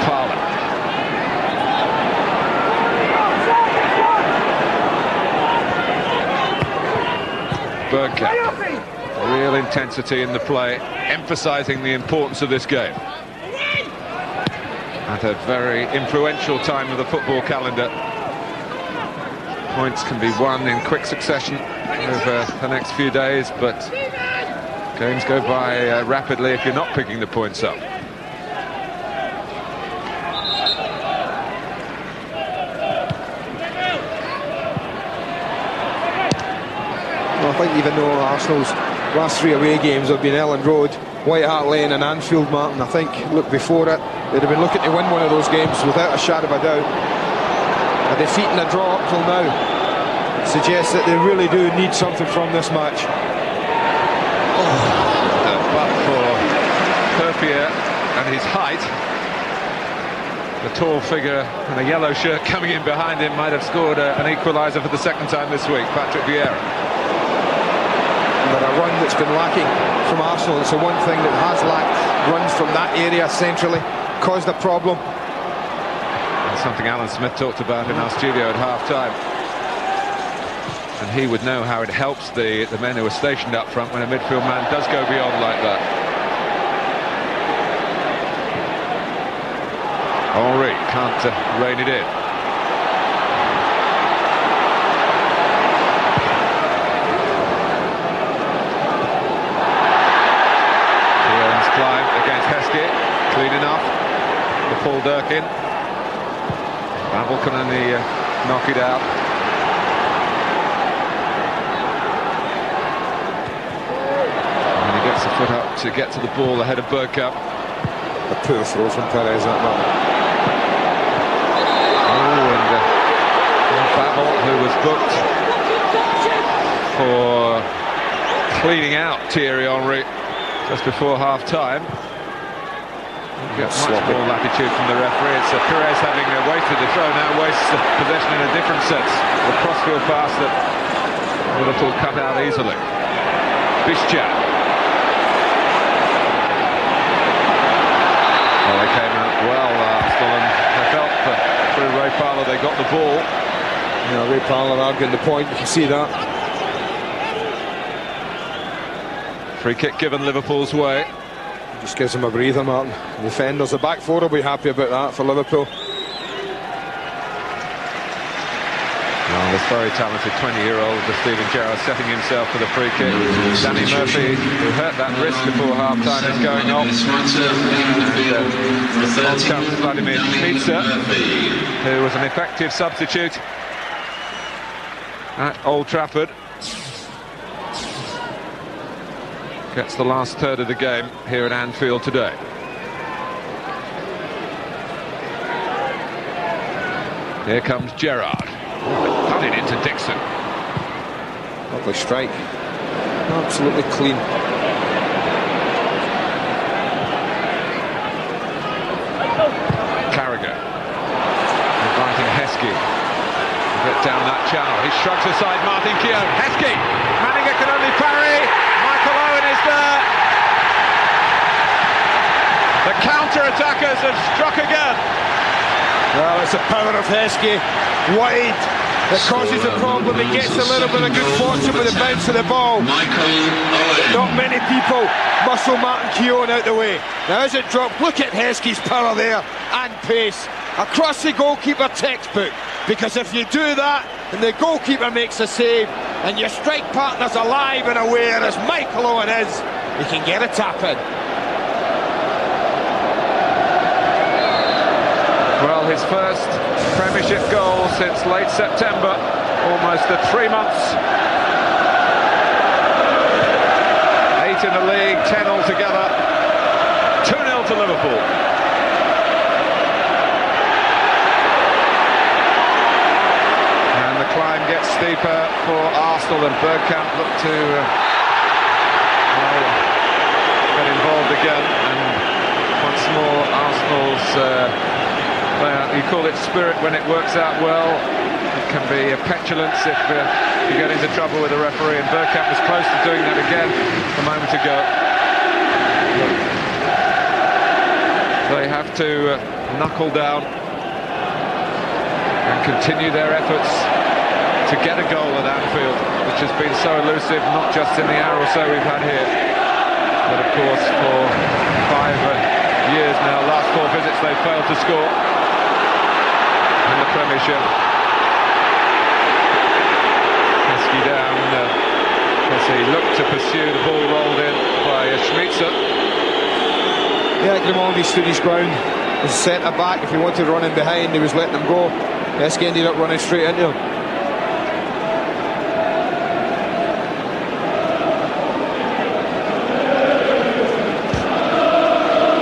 Parler. Bergkamp. Real intensity in the play, emphasising the importance of this game. At a very influential time of the football calendar. Points can be won in quick succession over the next few days, but games go by rapidly if you're not picking the points up. I think even though Arsenal's last three away games have been Ellen Road, White Hart Lane and Anfield, Martin, I think, look, before it, they'd have been looking to win one of those games without a shadow of a doubt. A defeat and a draw up till now suggests that they really do need something from this match. But for Perpier and his height, the tall figure in a yellow shirt coming in behind him might have scored an equaliser for the second time this week, Patrick Vieira. But a run that's been lacking from Arsenal. It's the one thing that has lacked runs from that area centrally, caused a problem. And something Alan Smith talked about in our studio at half-time. And he would know how it helps the men who are stationed up front when a midfield man does go beyond like that. Henry can't rein it in. Against Heskey, clean enough for Paul Durkin. Babel can only knock it out. And he gets the foot up to get to the ball ahead of Bergkamp. A poor throw from Perez, that man. Oh, and Babel, who was booked for cleaning out Thierry Henry just before half-time. Get much more latitude from the referee. It's Perez having wasted the throw, now wastes the possession in a different sense. The crossfield pass that Liverpool cut out easily. Bischat. Oh, They came out well, Arsenal, and they felt that through Ray Parlour they got the ball. Ray Parlour arguing the point, you can see that. Free kick given Liverpool's way. Just gives him a breather, Martin. The defenders, the back four will be happy about that for Liverpool. Well, this very talented 20-year-old, Steven Gerrard, setting himself for the free kick. Danny Murphy, who hurt that wrist before half-time, is going off. On comes Vladimir Schmitzer, who was an effective substitute at Old Trafford. Gets the last third of the game here at Anfield today. Here comes Gerrard. Done it into Dixon. Lovely strike. Absolutely clean. Carragher. Inviting Heskey. Get down that channel. He shrugs aside Martin Keown. Heskey. Manninger can only parry. Michael Owen is there. The counter-attackers have struck again. Well, it's the power of Heskey. Wide. That causes a problem. He gets a little bit of good fortune with the bounce of the ball. Not many people muscle Martin Keown out the way. Now as it dropped, look at Heskey's power there and pace. Across the goalkeeper textbook. Because if you do that and the goalkeeper makes a save and your strike partner's alive and aware as Michael Owen is, he can get a tap in. Well, his first Premiership goal since late September, almost 3 months. 8 in the league, 10 altogether. 2-0 to Liverpool. And the climb gets steeper for Arsenal, and Bergkamp look to get involved again. And once more, Arsenal's you call it spirit when it works out well. It can be a petulance if you get into trouble with the referee, and Bergkamp was close to doing that again a moment ago. They have to knuckle down and continue their efforts to get a goal at Anfield, which has been so elusive, not just in the hour or so we've had here, but of course for 5 years now. Last 4 visits they've failed to score in the Premiership. Heskey down as he looked to pursue, the ball rolled in by Schmitzer. Yeah, Grimaldi stood his ground. As centre back, if he wanted to run in behind, he was letting him go. Heskey ended up running straight into him.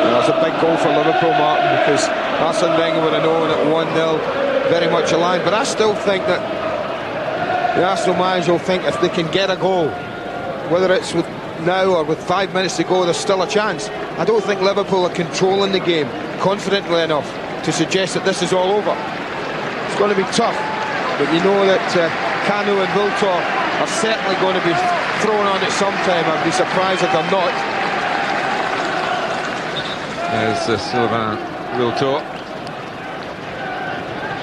That's a big goal for Liverpool, Martin, because Arsene Wenger would have known at 1-0, very much aligned. But I still think that the Arsenal manager will think if they can get a goal, whether it's with now or with 5 minutes to go, there's still a chance. I don't think Liverpool are controlling the game confidently enough to suggest that this is all over. It's going to be tough, but you know that Kanu and Wiltor are certainly going to be thrown on at some time. I'd be surprised if they're not. There's Sylvain Wiltor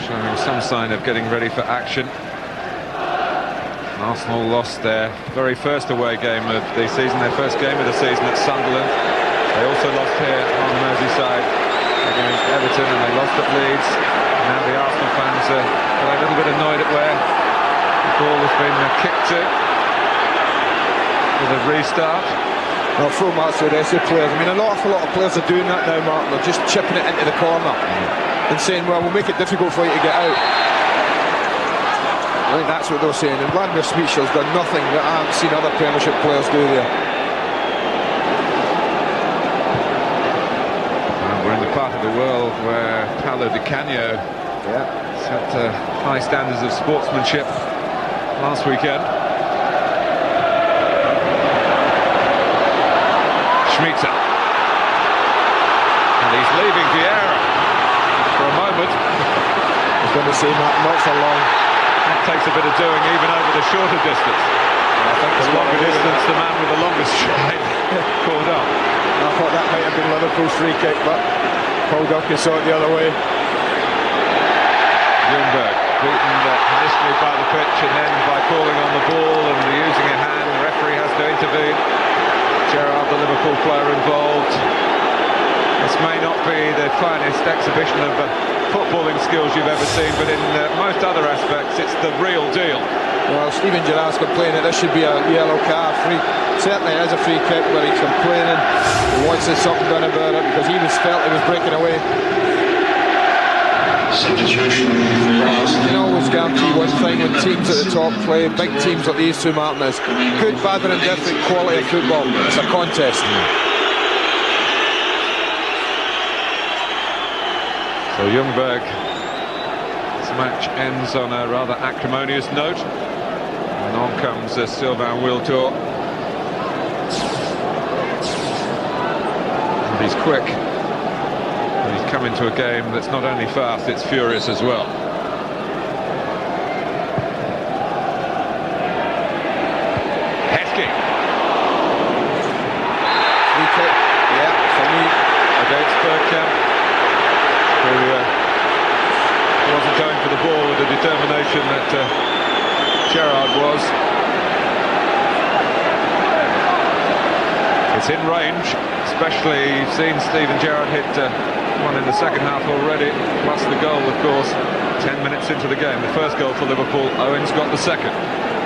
showing some sign of getting ready for action. Arsenal lost their very first away game of the season, their first game of the season at Sunderland. They also lost here on Merseyside against Everton, and they lost at Leeds. Now the Arsenal fans are a little bit annoyed at where the ball has been kicked to with a restart. Well, full marks to the rest of the players. I mean, an awful lot of players are doing that now, Martin. They're just chipping it into the corner and saying, well, we'll make it difficult for you to get out. I think that's what they're saying. And Vladimir Schmitzer's done nothing that I haven't seen other Premiership players do there. Well, we're in the part of the world where Paolo Di Canio set high standards of sportsmanship last weekend. Schmitzer, and he's leaving Vieira for a moment. I was going to say not for long. That takes a bit of doing even over the shorter distance. I think the longer distance, the man with the longest stride caught up. I thought that might have been Liverpool's free kick, but Paul Duncan saw it the other way. Ljungberg beaten initially by the pitch and then by calling on the ball and using a hand. The referee has to intervene. Gerrard, the Liverpool player, involved. This may not be the finest exhibition of footballing skills you've ever seen, but in most other aspects it's the real deal. Well, Steven Gerrard's complaining that this should be a yellow card. Certainly it is a free kick, but he's complaining. He wants something done about it because he felt he was breaking away. Substitution. You can always guarantee one thing when teams at the top play, big teams like these two, Martin, is good, bad and indifferent quality of football. It's a contest. So Ljungberg, this match ends on a rather acrimonious note. And on comes Sylvain Wiltord. And he's quick. And he's come into a game that's not only fast, it's furious as well. Heskey. Free kick, yeah, for me. Against Bergkamp, who wasn't going for the ball with the determination that Gerrard was. It's in range, especially you've seen Steven Gerrard hit one in the second half already, plus the goal, of course, 10 minutes into the game. The first goal for Liverpool, Owen's got the second.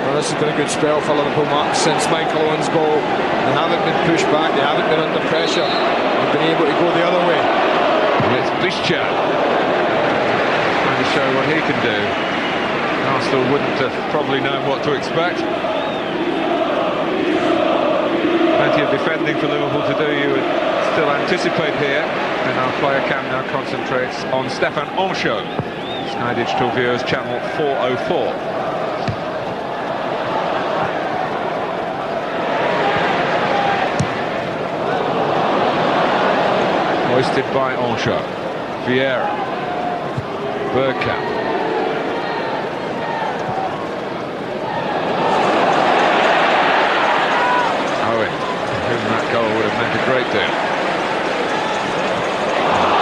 Well, this has been a good spell for Liverpool, Mark, since Michael Owen's goal. They haven't been pushed back, they haven't been under pressure. They've been able to go the other way. And it's Bischa trying to show what he can do. Arsenal wouldn't have probably known what to expect. Plenty of defending for Liverpool to do, you would still anticipate here, and our player cam now concentrates on Stefan Anchaud. Sky Digital viewers, channel 404. Hoisted by Anchaud. Vieira. Bergkamp. That goal would have meant a great deal.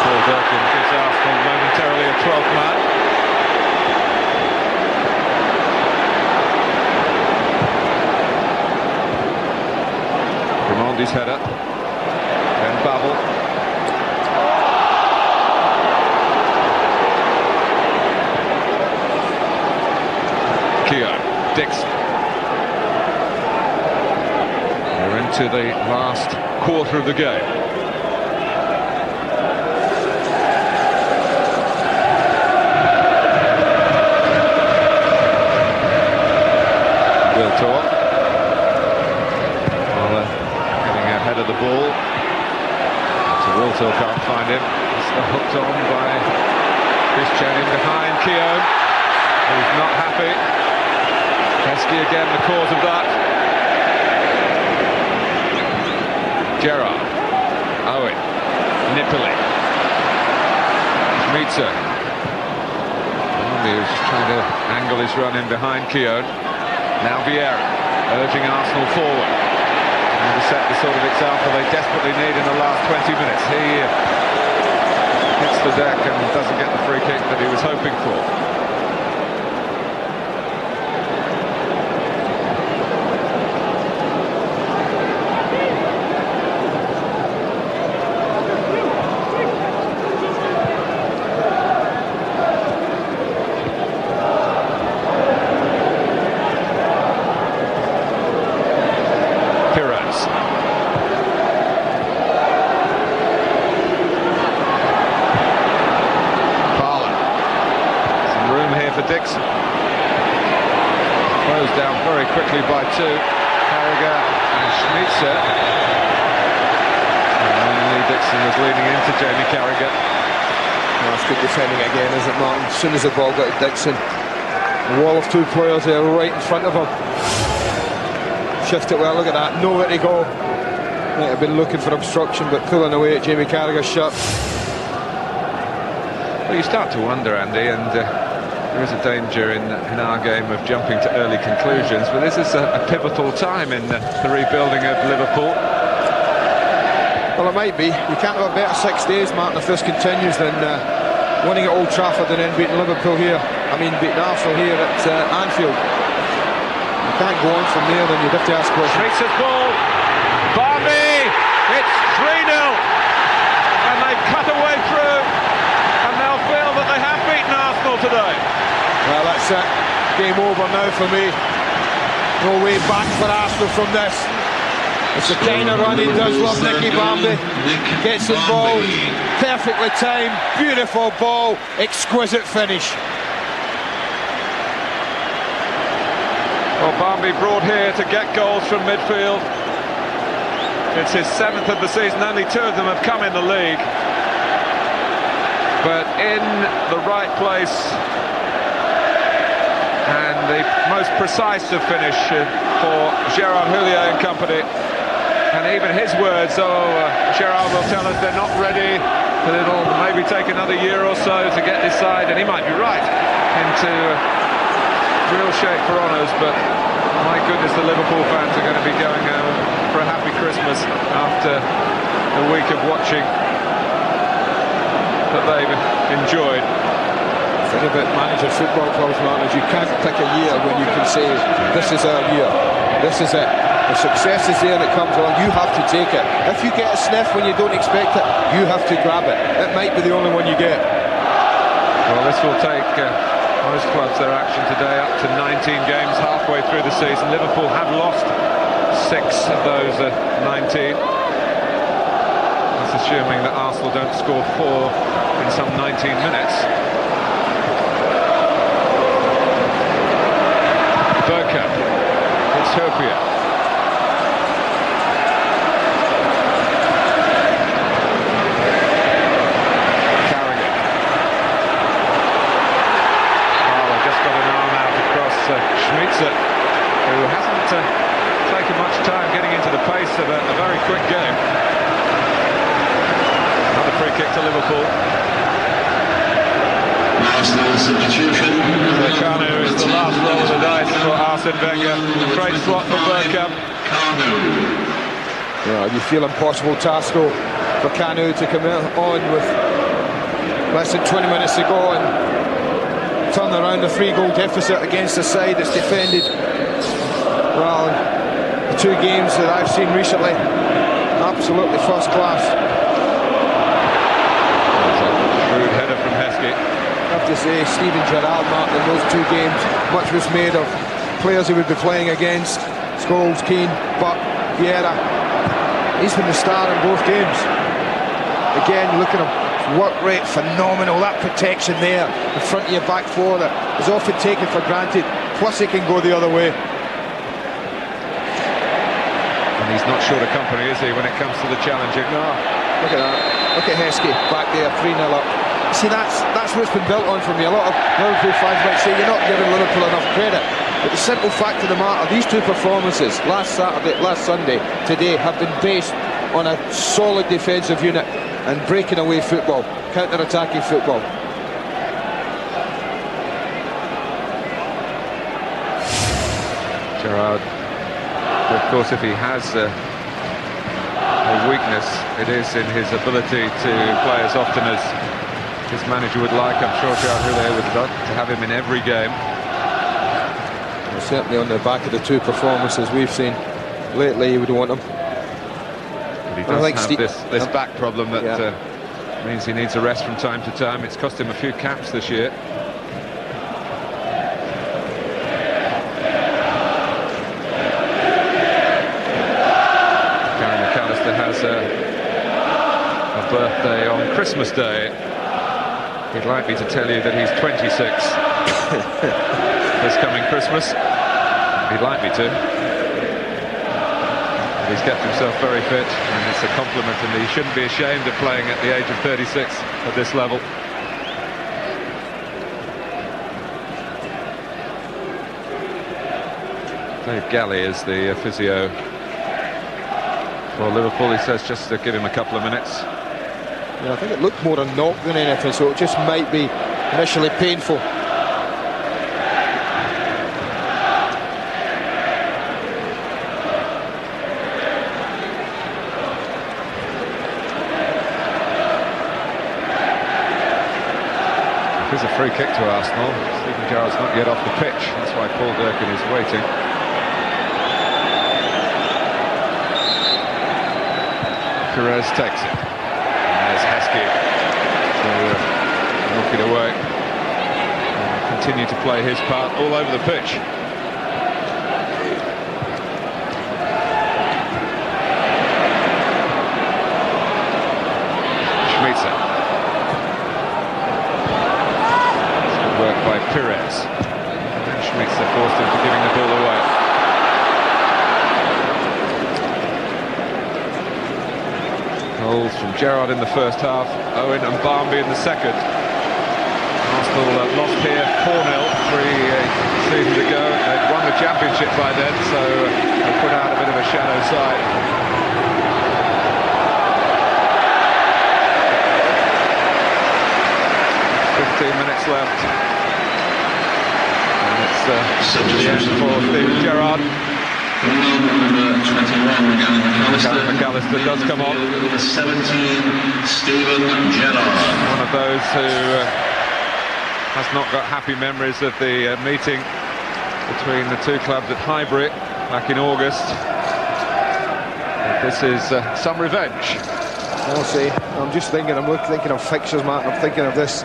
Paul Durkin gives Arsenal momentarily a 12th man. Grimaldi's header. Then Babel. Keogh. Dixon. To the last quarter of the game. Wiltord. Well, getting ahead of the ball. So Wiltord can't find him. It's hooked on by Christian in behind. Keogh, who's not happy. Heskey again, the cause of that. Gerrard, Owen, Nipoli, Schmitzer. He was just trying to angle his run in behind Keogh. Now Vieira, urging Arsenal forward. And to set the sort of example they desperately need in the last 20 minutes. He hits the deck and doesn't get the free kick that he was hoping for. Dixon. Closed down very quickly by two. Carragher and Schmitzer. And Dixon was leaning into Jamie Carragher. Oh, that's good defending again, isn't it, Martin? As soon as the ball got to Dixon, a wall of two players there right in front of him. Shift it well, look at that, nowhere to go. Might have been looking for obstruction, but pulling away at Jamie Carragher's shot. Well, you start to wonder, Andy, and there is a danger in our game of jumping to early conclusions, but this is a pivotal time in the rebuilding of Liverpool. Well, it might be. You can't have a better 6 days, Martin, if this continues, than winning at Old Trafford and then beating Liverpool here. Beating Arsenal here at Anfield. You can't go on from there, then you'd have to ask questions. Schmeitz's ball. Barbie! It's 3-0. And they've cut away through. And they'll feel that they have beaten Arsenal today. Well, that's it. Game over now for me. No way back for Arsenal from this. It's the kind of run he does love, Nicky Bambi. Gets involved, perfectly timed, beautiful ball, exquisite finish. Well, Bambi brought here to get goals from midfield. It's his 7th of the season, only 2 of them have come in the league. But in the right place and the most precise of finish for Gerard Houllier and company. And even his words, Gerard will tell us they're not ready, that it'll maybe take another year or so to get this side, and he might be right, into real shape for honours. But my goodness, the Liverpool fans are going to be going for a happy Christmas after a week of watching that they've enjoyed. The thing about manager football clubs, Martin, is you can't pick a year when you can say, this is our year, this is it. The success is there that comes along, you have to take it. If you get a sniff when you don't expect it, you have to grab it. It might be the only one you get. Well, this will take most clubs their action today up to 19 games halfway through the season. Liverpool have lost 6 of those 19. That's assuming that Arsenal don't score 4 in some 19 minutes. Bergkamp, it's Hopia. Schmeizer, who hasn't taken much time getting into the pace of a very quick game. Another free kick to Liverpool. Substitution. Kanu is the last roll of the dice for Arsene Wenger. Great slot for Bergkamp. Yeah, you feel impossible task though for Kanu to come on with less than 20 minutes to go and turn around a 3-goal deficit against a side that's defended, well, the 2 games that I've seen recently, absolutely first class. Shrewd header from Heskey. I have to say, Steven Gerrard, Martin, in those 2 games, much was made of players he would be playing against, Scholes, Keane, Buck, Vieira. He's been the star in both games. Again, look at him. Work rate phenomenal, that protection there in front of your back 4 that is often taken for granted, plus he can go the other way. And he's not short of company, is he, when it comes to the challenging? No, look at that, look at Heskey back there, 3-0 up. See, that's what it's been built on for me. A lot of Liverpool fans might say you're not giving Liverpool enough credit, but the simple fact of the matter, these 2 performances, last Sunday, today, have been based on a solid defensive unit and breaking away football, counter-attacking football. Gerrard, of course, if he has a weakness, it is in his ability to play as often as his manager would like. I'm sure Gerard Houllier would love to have him in every game. Well, certainly on the back of the 2 performances we've seen lately, you would want him. He does have this back problem that means he needs a rest from time to time. It's cost him a few caps this year. Gary McAllister has a birthday on Christmas Day. He'd like me to tell you that he's 26 this coming Christmas. He'd like me to. He's kept himself very fit, and it's a compliment, and he shouldn't be ashamed of playing at the age of 36 at this level. Dave Galley is the physio for Liverpool. He says just to give him a couple of minutes. Yeah, I think it looked more a knock than anything, so it just might be initially painful. It is a free kick to Arsenal. Steven Gerrard's not yet off the pitch. That's why Paul Durkin is waiting. Perez takes it. And there's Heskey to knock it away. And continue to play his part all over the pitch. By Perez, and Schmitzer forced him to giving the ball away. Goals from Gerrard in the first half, Owen and Barmby in the second. Arsenal lost here 4-0 3 seasons ago. They'd won the championship by then, so they put out a bit of a shadow side. 15 minutes left. Substitution for Steven Gerrard. Number 21, McAllister does come on. Number 17, Steven Gerrard. One of those who has not got happy memories of the meeting between the two clubs at Highbury back in August. But this is some revenge. I'll say, I'm just thinking, thinking of fixtures, Mark. I'm thinking of this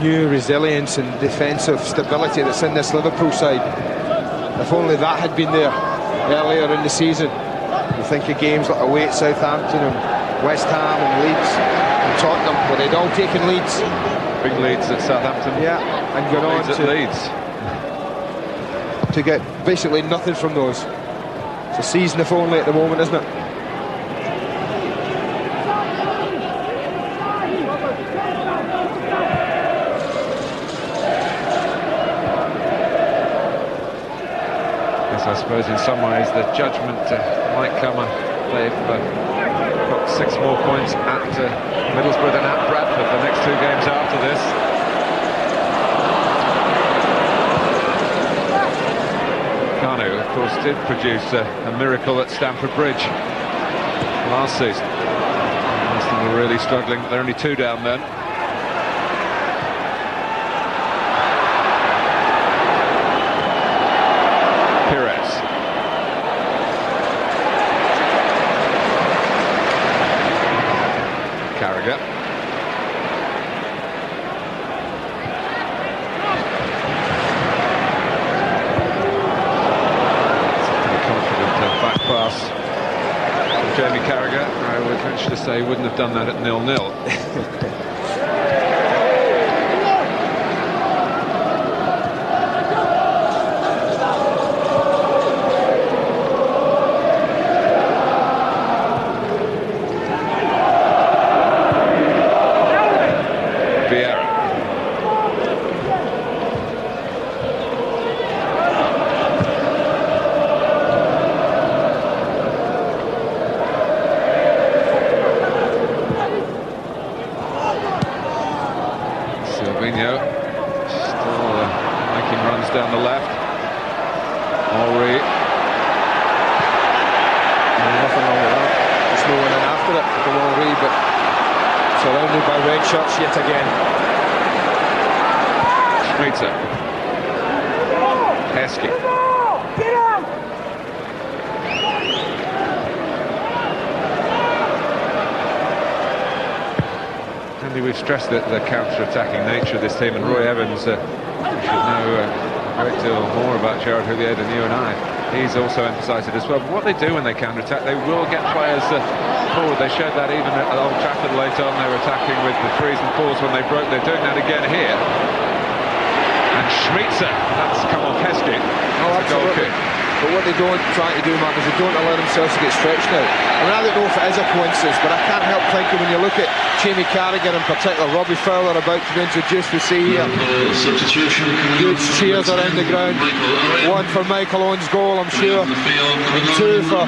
new resilience and defensive stability that's in this Liverpool side. If only that had been there earlier in the season. You think of games like away at Southampton and West Ham and Leeds and Tottenham, where they'd all taken leads. Big leads at Southampton. Yeah, and gone on to get basically nothing from those. It's a season if only at the moment, isn't it? I suppose in some ways the judgment might come. They've got 6 more points at Middlesbrough than at Bradford the next 2 games after this. Kanu, of course, did produce a miracle at Stamford Bridge last season. Arsenal were really struggling. They're only 2 down then. To say he wouldn't have done that at 0-0. Surrounded by red shirts yet again. Schmitzer. Heskey. Andy, we've stressed the counter-attacking nature of this team, and Roy Evans should know a great deal more about Gerrard Houllier than you and I. He's also emphasised it as well. But what they do when they counter-attack, they will get players forward. They showed that even at Old Trafford later on. They were attacking with the 3s and 4s when they broke. They're doing that again here. And Schmitzer, that's come off Heskey. That's a goal kick. But what they don't try to do, Mark, is they don't allow themselves to get stretched out. I mean, I don't know if it is a coincidence, but I can't help thinking when you look at Jamie Carragher in particular, Robbie Fowler about to be introduced, we see here. Substitution. Huge cheers around the ground. 1 for Michael Owen's goal, I'm sure. And 2 for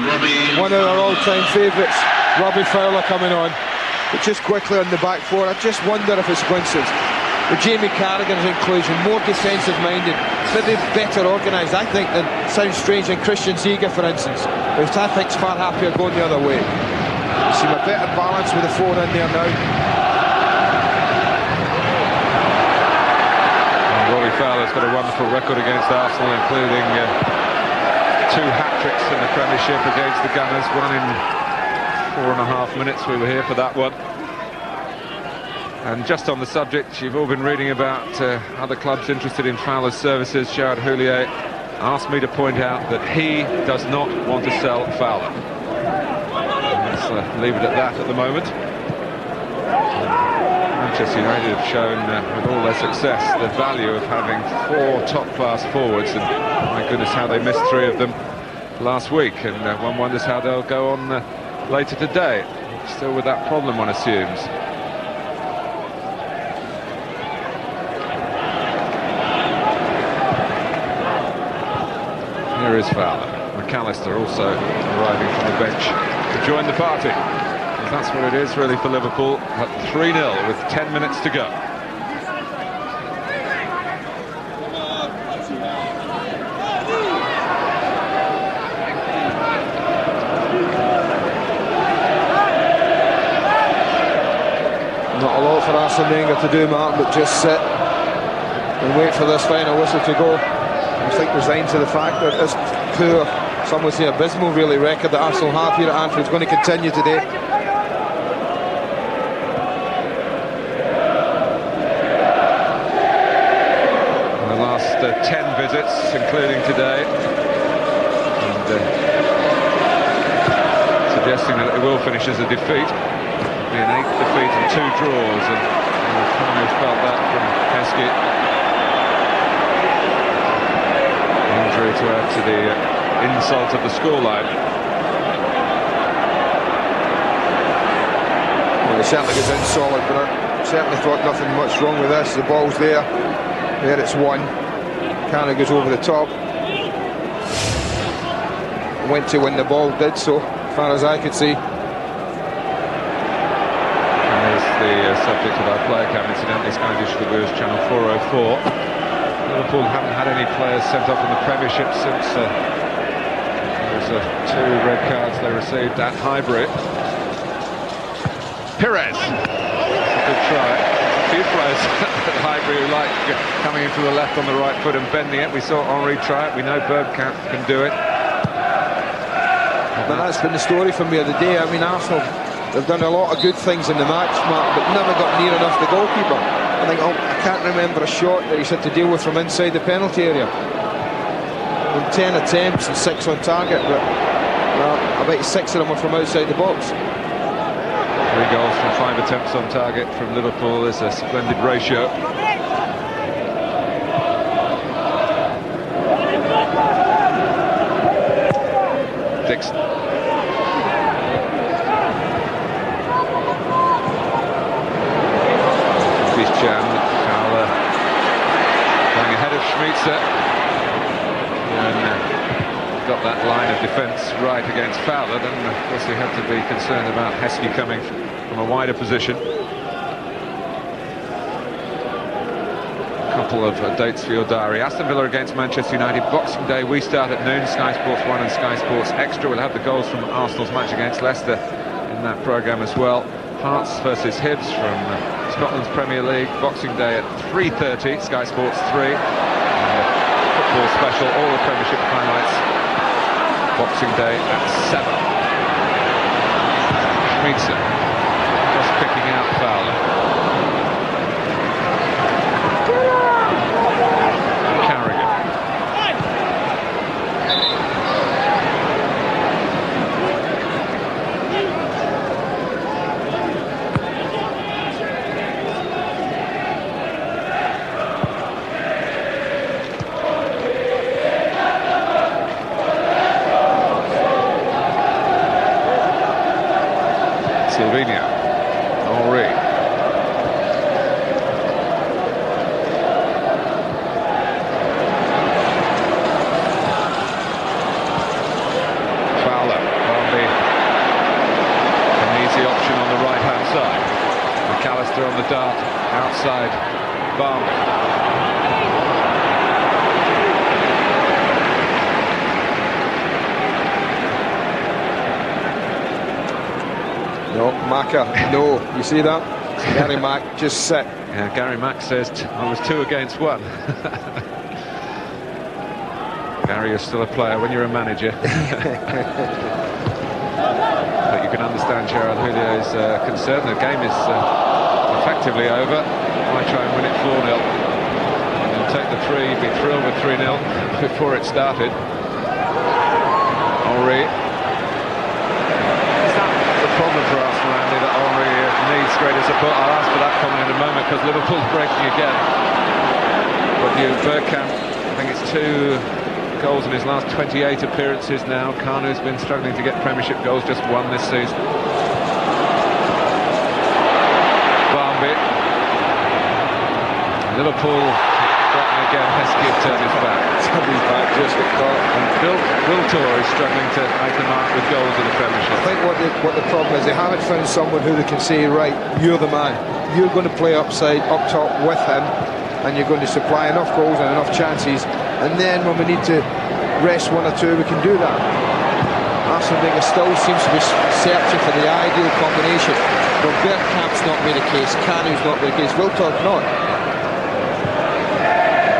one of our all-time favourites, Robbie Fowler coming on. But just quickly on the back 4, I just wonder if it's a coincidence. With Jamie Carragher's inclusion, more defensive-minded, maybe better organised, I think, than, sounds strange, than Christian Ziege, for instance, which I think's far happier going the other way. You see a better balance with the 4 in there now. got a wonderful record against Arsenal, including 2 hat-tricks in the Premiership against the Gunners, one in 4.5 minutes. We were here for that one. And just on the subject, you've all been reading about other clubs interested in Fowler's services. Gerard Houllier asked me to point out that he does not want to sell Fowler. And let's leave it at that at the moment. Manchester United have shown, with all their success, the value of having 4 top-class forwards, and my goodness, how they missed 3 of them last week, and one wonders how they'll go on later today. Still with that problem, one assumes. Here is Fowler. McAllister also arriving from the bench to join the party. That's what it is really for Liverpool, at 3-0 with 10 minutes to go. Not a lot for Arsene Wenger to do, Mark, but just sit and wait for this final whistle to go. I think resigned to the fact that this poor, some would say abysmal really, record that Arsenal have here at Anfield is going to continue today. The last 10 visits, including today, and suggesting that it will finish as a defeat. It'll be an 8th defeat and 2 draws, and we've kind of felt that from Heskey. Injury to add to the insult of the scoreline. Well, he certainly goes in solid, but I certainly thought nothing much wrong with this. The ball's there. There it's won. Kind of goes over the top. Went to win the ball, did so, as far as I could see. And there's the subject of our player cam, incidentally, Sky Digital Viewers Channel 404. Liverpool haven't had any players sent off in the Premiership since there was 2 red cards they received at Highbury. Pires. That's a good try. A few players at Highbury who like coming into the left on the right foot and bending it. We saw Henry try it. We know Bergkamp can do it. But that's been the story for me of the day. I mean, Arsenal, they've done a lot of good things in the match, Mark, but never got near enough the goalkeeper. I think, I can't remember a shot that he's had to deal with from inside the penalty area. In 10 attempts and 6 on target, but I bet 6 of them were from outside the box. 3 goals from 5 attempts on target from Liverpool is a splendid ratio. Dixon. Fowler going ahead of Schmitzer, and got that line of defence right against Fowler. Then of course he had to be concerned about Heskey coming from a wider position. A couple of dates for your diary. Aston Villa against Manchester United, Boxing Day. We start at noon. Sky Sports 1 and Sky Sports Extra will have the goals from Arsenal's match against Leicester in that programme as well. Hearts versus Hibs from Scotland's Premier League, Boxing Day at 3:30, Sky Sports 3. Football special, all the Premiership highlights, Boxing Day at 7. Schmitzer just picking out Fowler. Carrigan. Silvino, Henry. Fowler, probably an easy option on the right-hand side. McAllister on the dart, outside Barney. No, Maka, no. You see that? Gary Mack, just sit. Yeah, Gary Mack says I was 2 against 1. Gary, you're still a player when you're a manager. But you can understand Gerard Houllier is concerned. The game is effectively over. Might try and win it 4-0. And then take the 3, be thrilled with 3-0 before it started. Henry. Is that the problem for Arsenal, Andy, that Henry needs greater support? I'll ask for that comment in a moment, because Liverpool's breaking again. But Bergkamp, I think it's 2 goals in his last 28 appearances now. Kanu's been struggling to get Premiership goals, just 1 this season. Barnby. Liverpool threatening again. Heskey turned his back. Turned his back, just got caught. And Wiltor is struggling to make a mark with goals in the Premiership. I think what the problem is, they haven't found someone who they can say, right, you're the man. You're going to play up top with him, and you're going to supply enough goals and enough chances. And then when we need to rest 1 or 2, we can do that. Arsene Wenger still seems to be searching for the ideal combination. But Bergkamp's not made a case, Kanu's not made a case, Wiltor's not.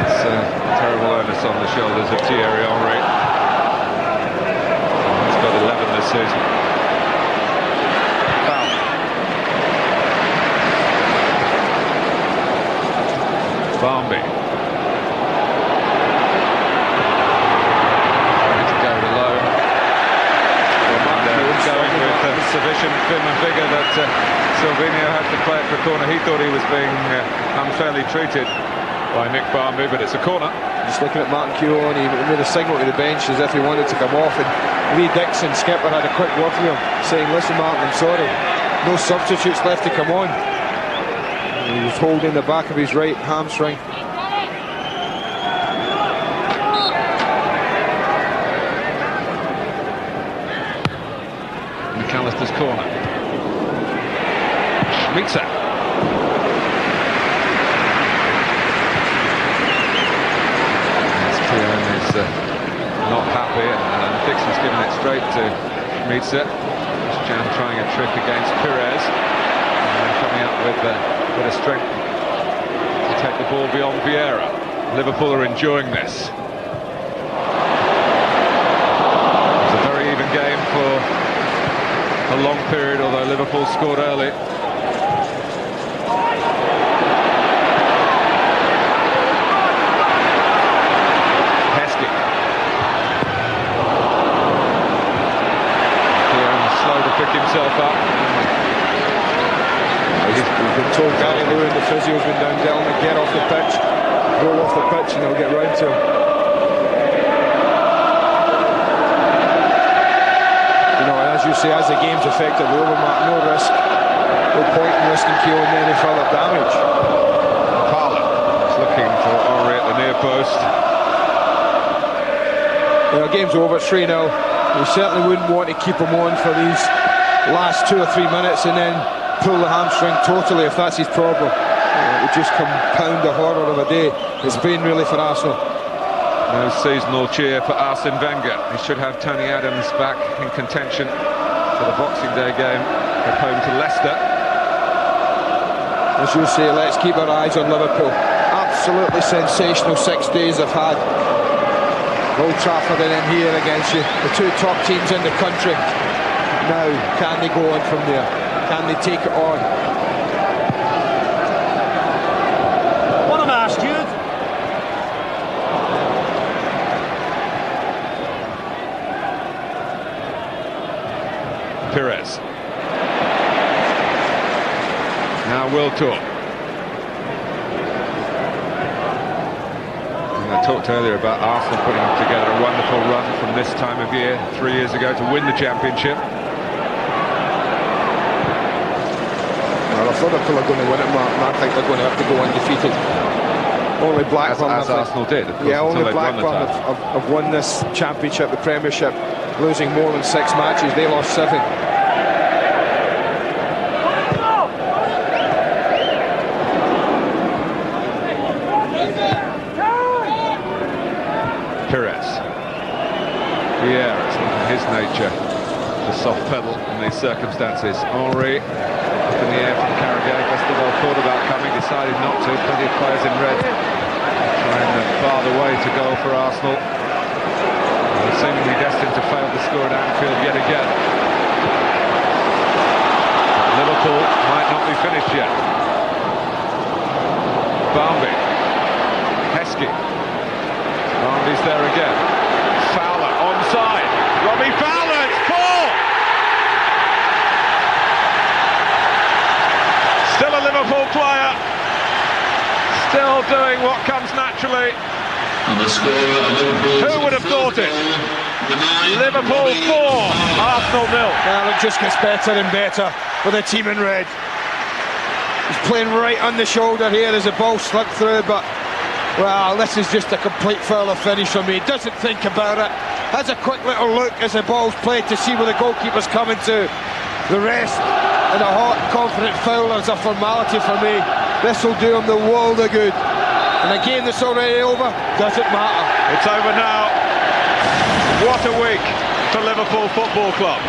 It's a terrible onus on the shoulders of Thierry Henry. He's got 11 this season. Foul. Barnby. Going with sufficient vim and vigour that Silvino had to play it for a corner. He thought he was being unfairly treated by Nick Barnby, but it's a corner. Just looking at Martin Keown, he made a signal to the bench as if he wanted to come off, and Lee Dixon, skipper, had a quick word with him saying, listen Martin, I'm sorry, no substitutes left to come on. And he was holding the back of his right hamstring. McAllister's corner. Schmitzer. Keown is not happy, and Dixon's given it straight to Schmitzer. Jan trying a trick against Perez, and coming up with a bit of strength to take the ball beyond Vieira. Liverpool are enjoying this. It's a very even game for a long period, although Liverpool scored early. Heskey. Slow to pick himself up. He's been told Gary Lewin, the physio's been down, telling him to get off the pitch, roll off the pitch, and he'll get round to him. As you say, as the game's effectively over, Mark, no risk, no point in risking Keown any further damage. Parler is looking for Henry at the near post. The game's over, 3-0. You certainly wouldn't want to keep him on for these last 2 or 3 minutes and then pull the hamstring totally if that's his problem. It would just compound the horror of a day it's been really for Arsenal. No seasonal cheer for Arsene Wenger. He should have Tony Adams back in contention for the Boxing Day game at home to Leicester. As you say, let's keep our eyes on Liverpool. Absolutely sensational 6 days they've had. Old Trafford and in here against you. The 2 top teams in the country. Now, can they go on from there? Can they take it on? What am I asked you? Perez. Now Wiltor. And I talked earlier about Arsenal putting together a wonderful run from this time of year 3 years ago to win the championship. Well, I thought Liverpool are going to win it, Mark, and I think they're going to have to go undefeated. Only Blackburn, as Arsenal did, of course, yeah, only until they'd Blackburn have won this championship, the Premiership, losing more than 6 matches. They lost 7. Perez. Yeah, it's not in his nature to soft pedal in these circumstances. Henry up in the air from Carragher. Festival thought about coming, decided not to. Plenty of players in red trying to bar the way to goal for Arsenal. Seemingly destined to fail to score at Anfield yet again. Liverpool might not be finished yet. Barmby. Heskey. Barmby's there again. Fowler onside. Robbie Fowler, it's 4! Still a Liverpool player. Still doing what comes naturally. And the score of Liverpool. Who would have thought it? Liverpool 4, Arsenal 0. Well, it just gets better and better with the team in red. He's playing right on the shoulder here as the ball slipped through, but well, this is just a complete foul of finish for me. Doesn't think about it. Has a quick little look as the ball's played to see where the goalkeeper's coming to. The rest and a hot, confident foul is a formality for me. This will do him the world of good. And a game that's already over doesn't matter. It's over now. What a week for Liverpool Football Club.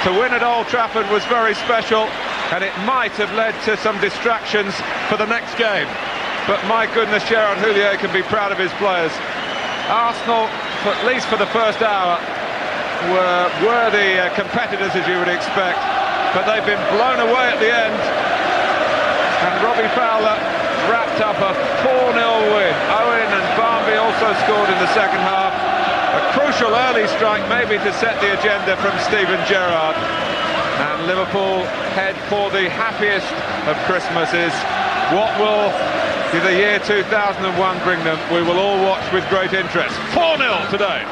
To win at Old Trafford was very special, and it might have led to some distractions for the next game. But my goodness, Gerard Houllier can be proud of his players. Arsenal, at least for the first hour, were worthy competitors, as you would expect, but they've been blown away at the end. And Robbie Fowler wrapped up a 4-0 win. Owen and Barmby also scored in the second half. A crucial early strike maybe to set the agenda from Steven Gerrard. And Liverpool head for the happiest of Christmases. What will the year 2001 bring them? We will all watch with great interest. 4-0 today.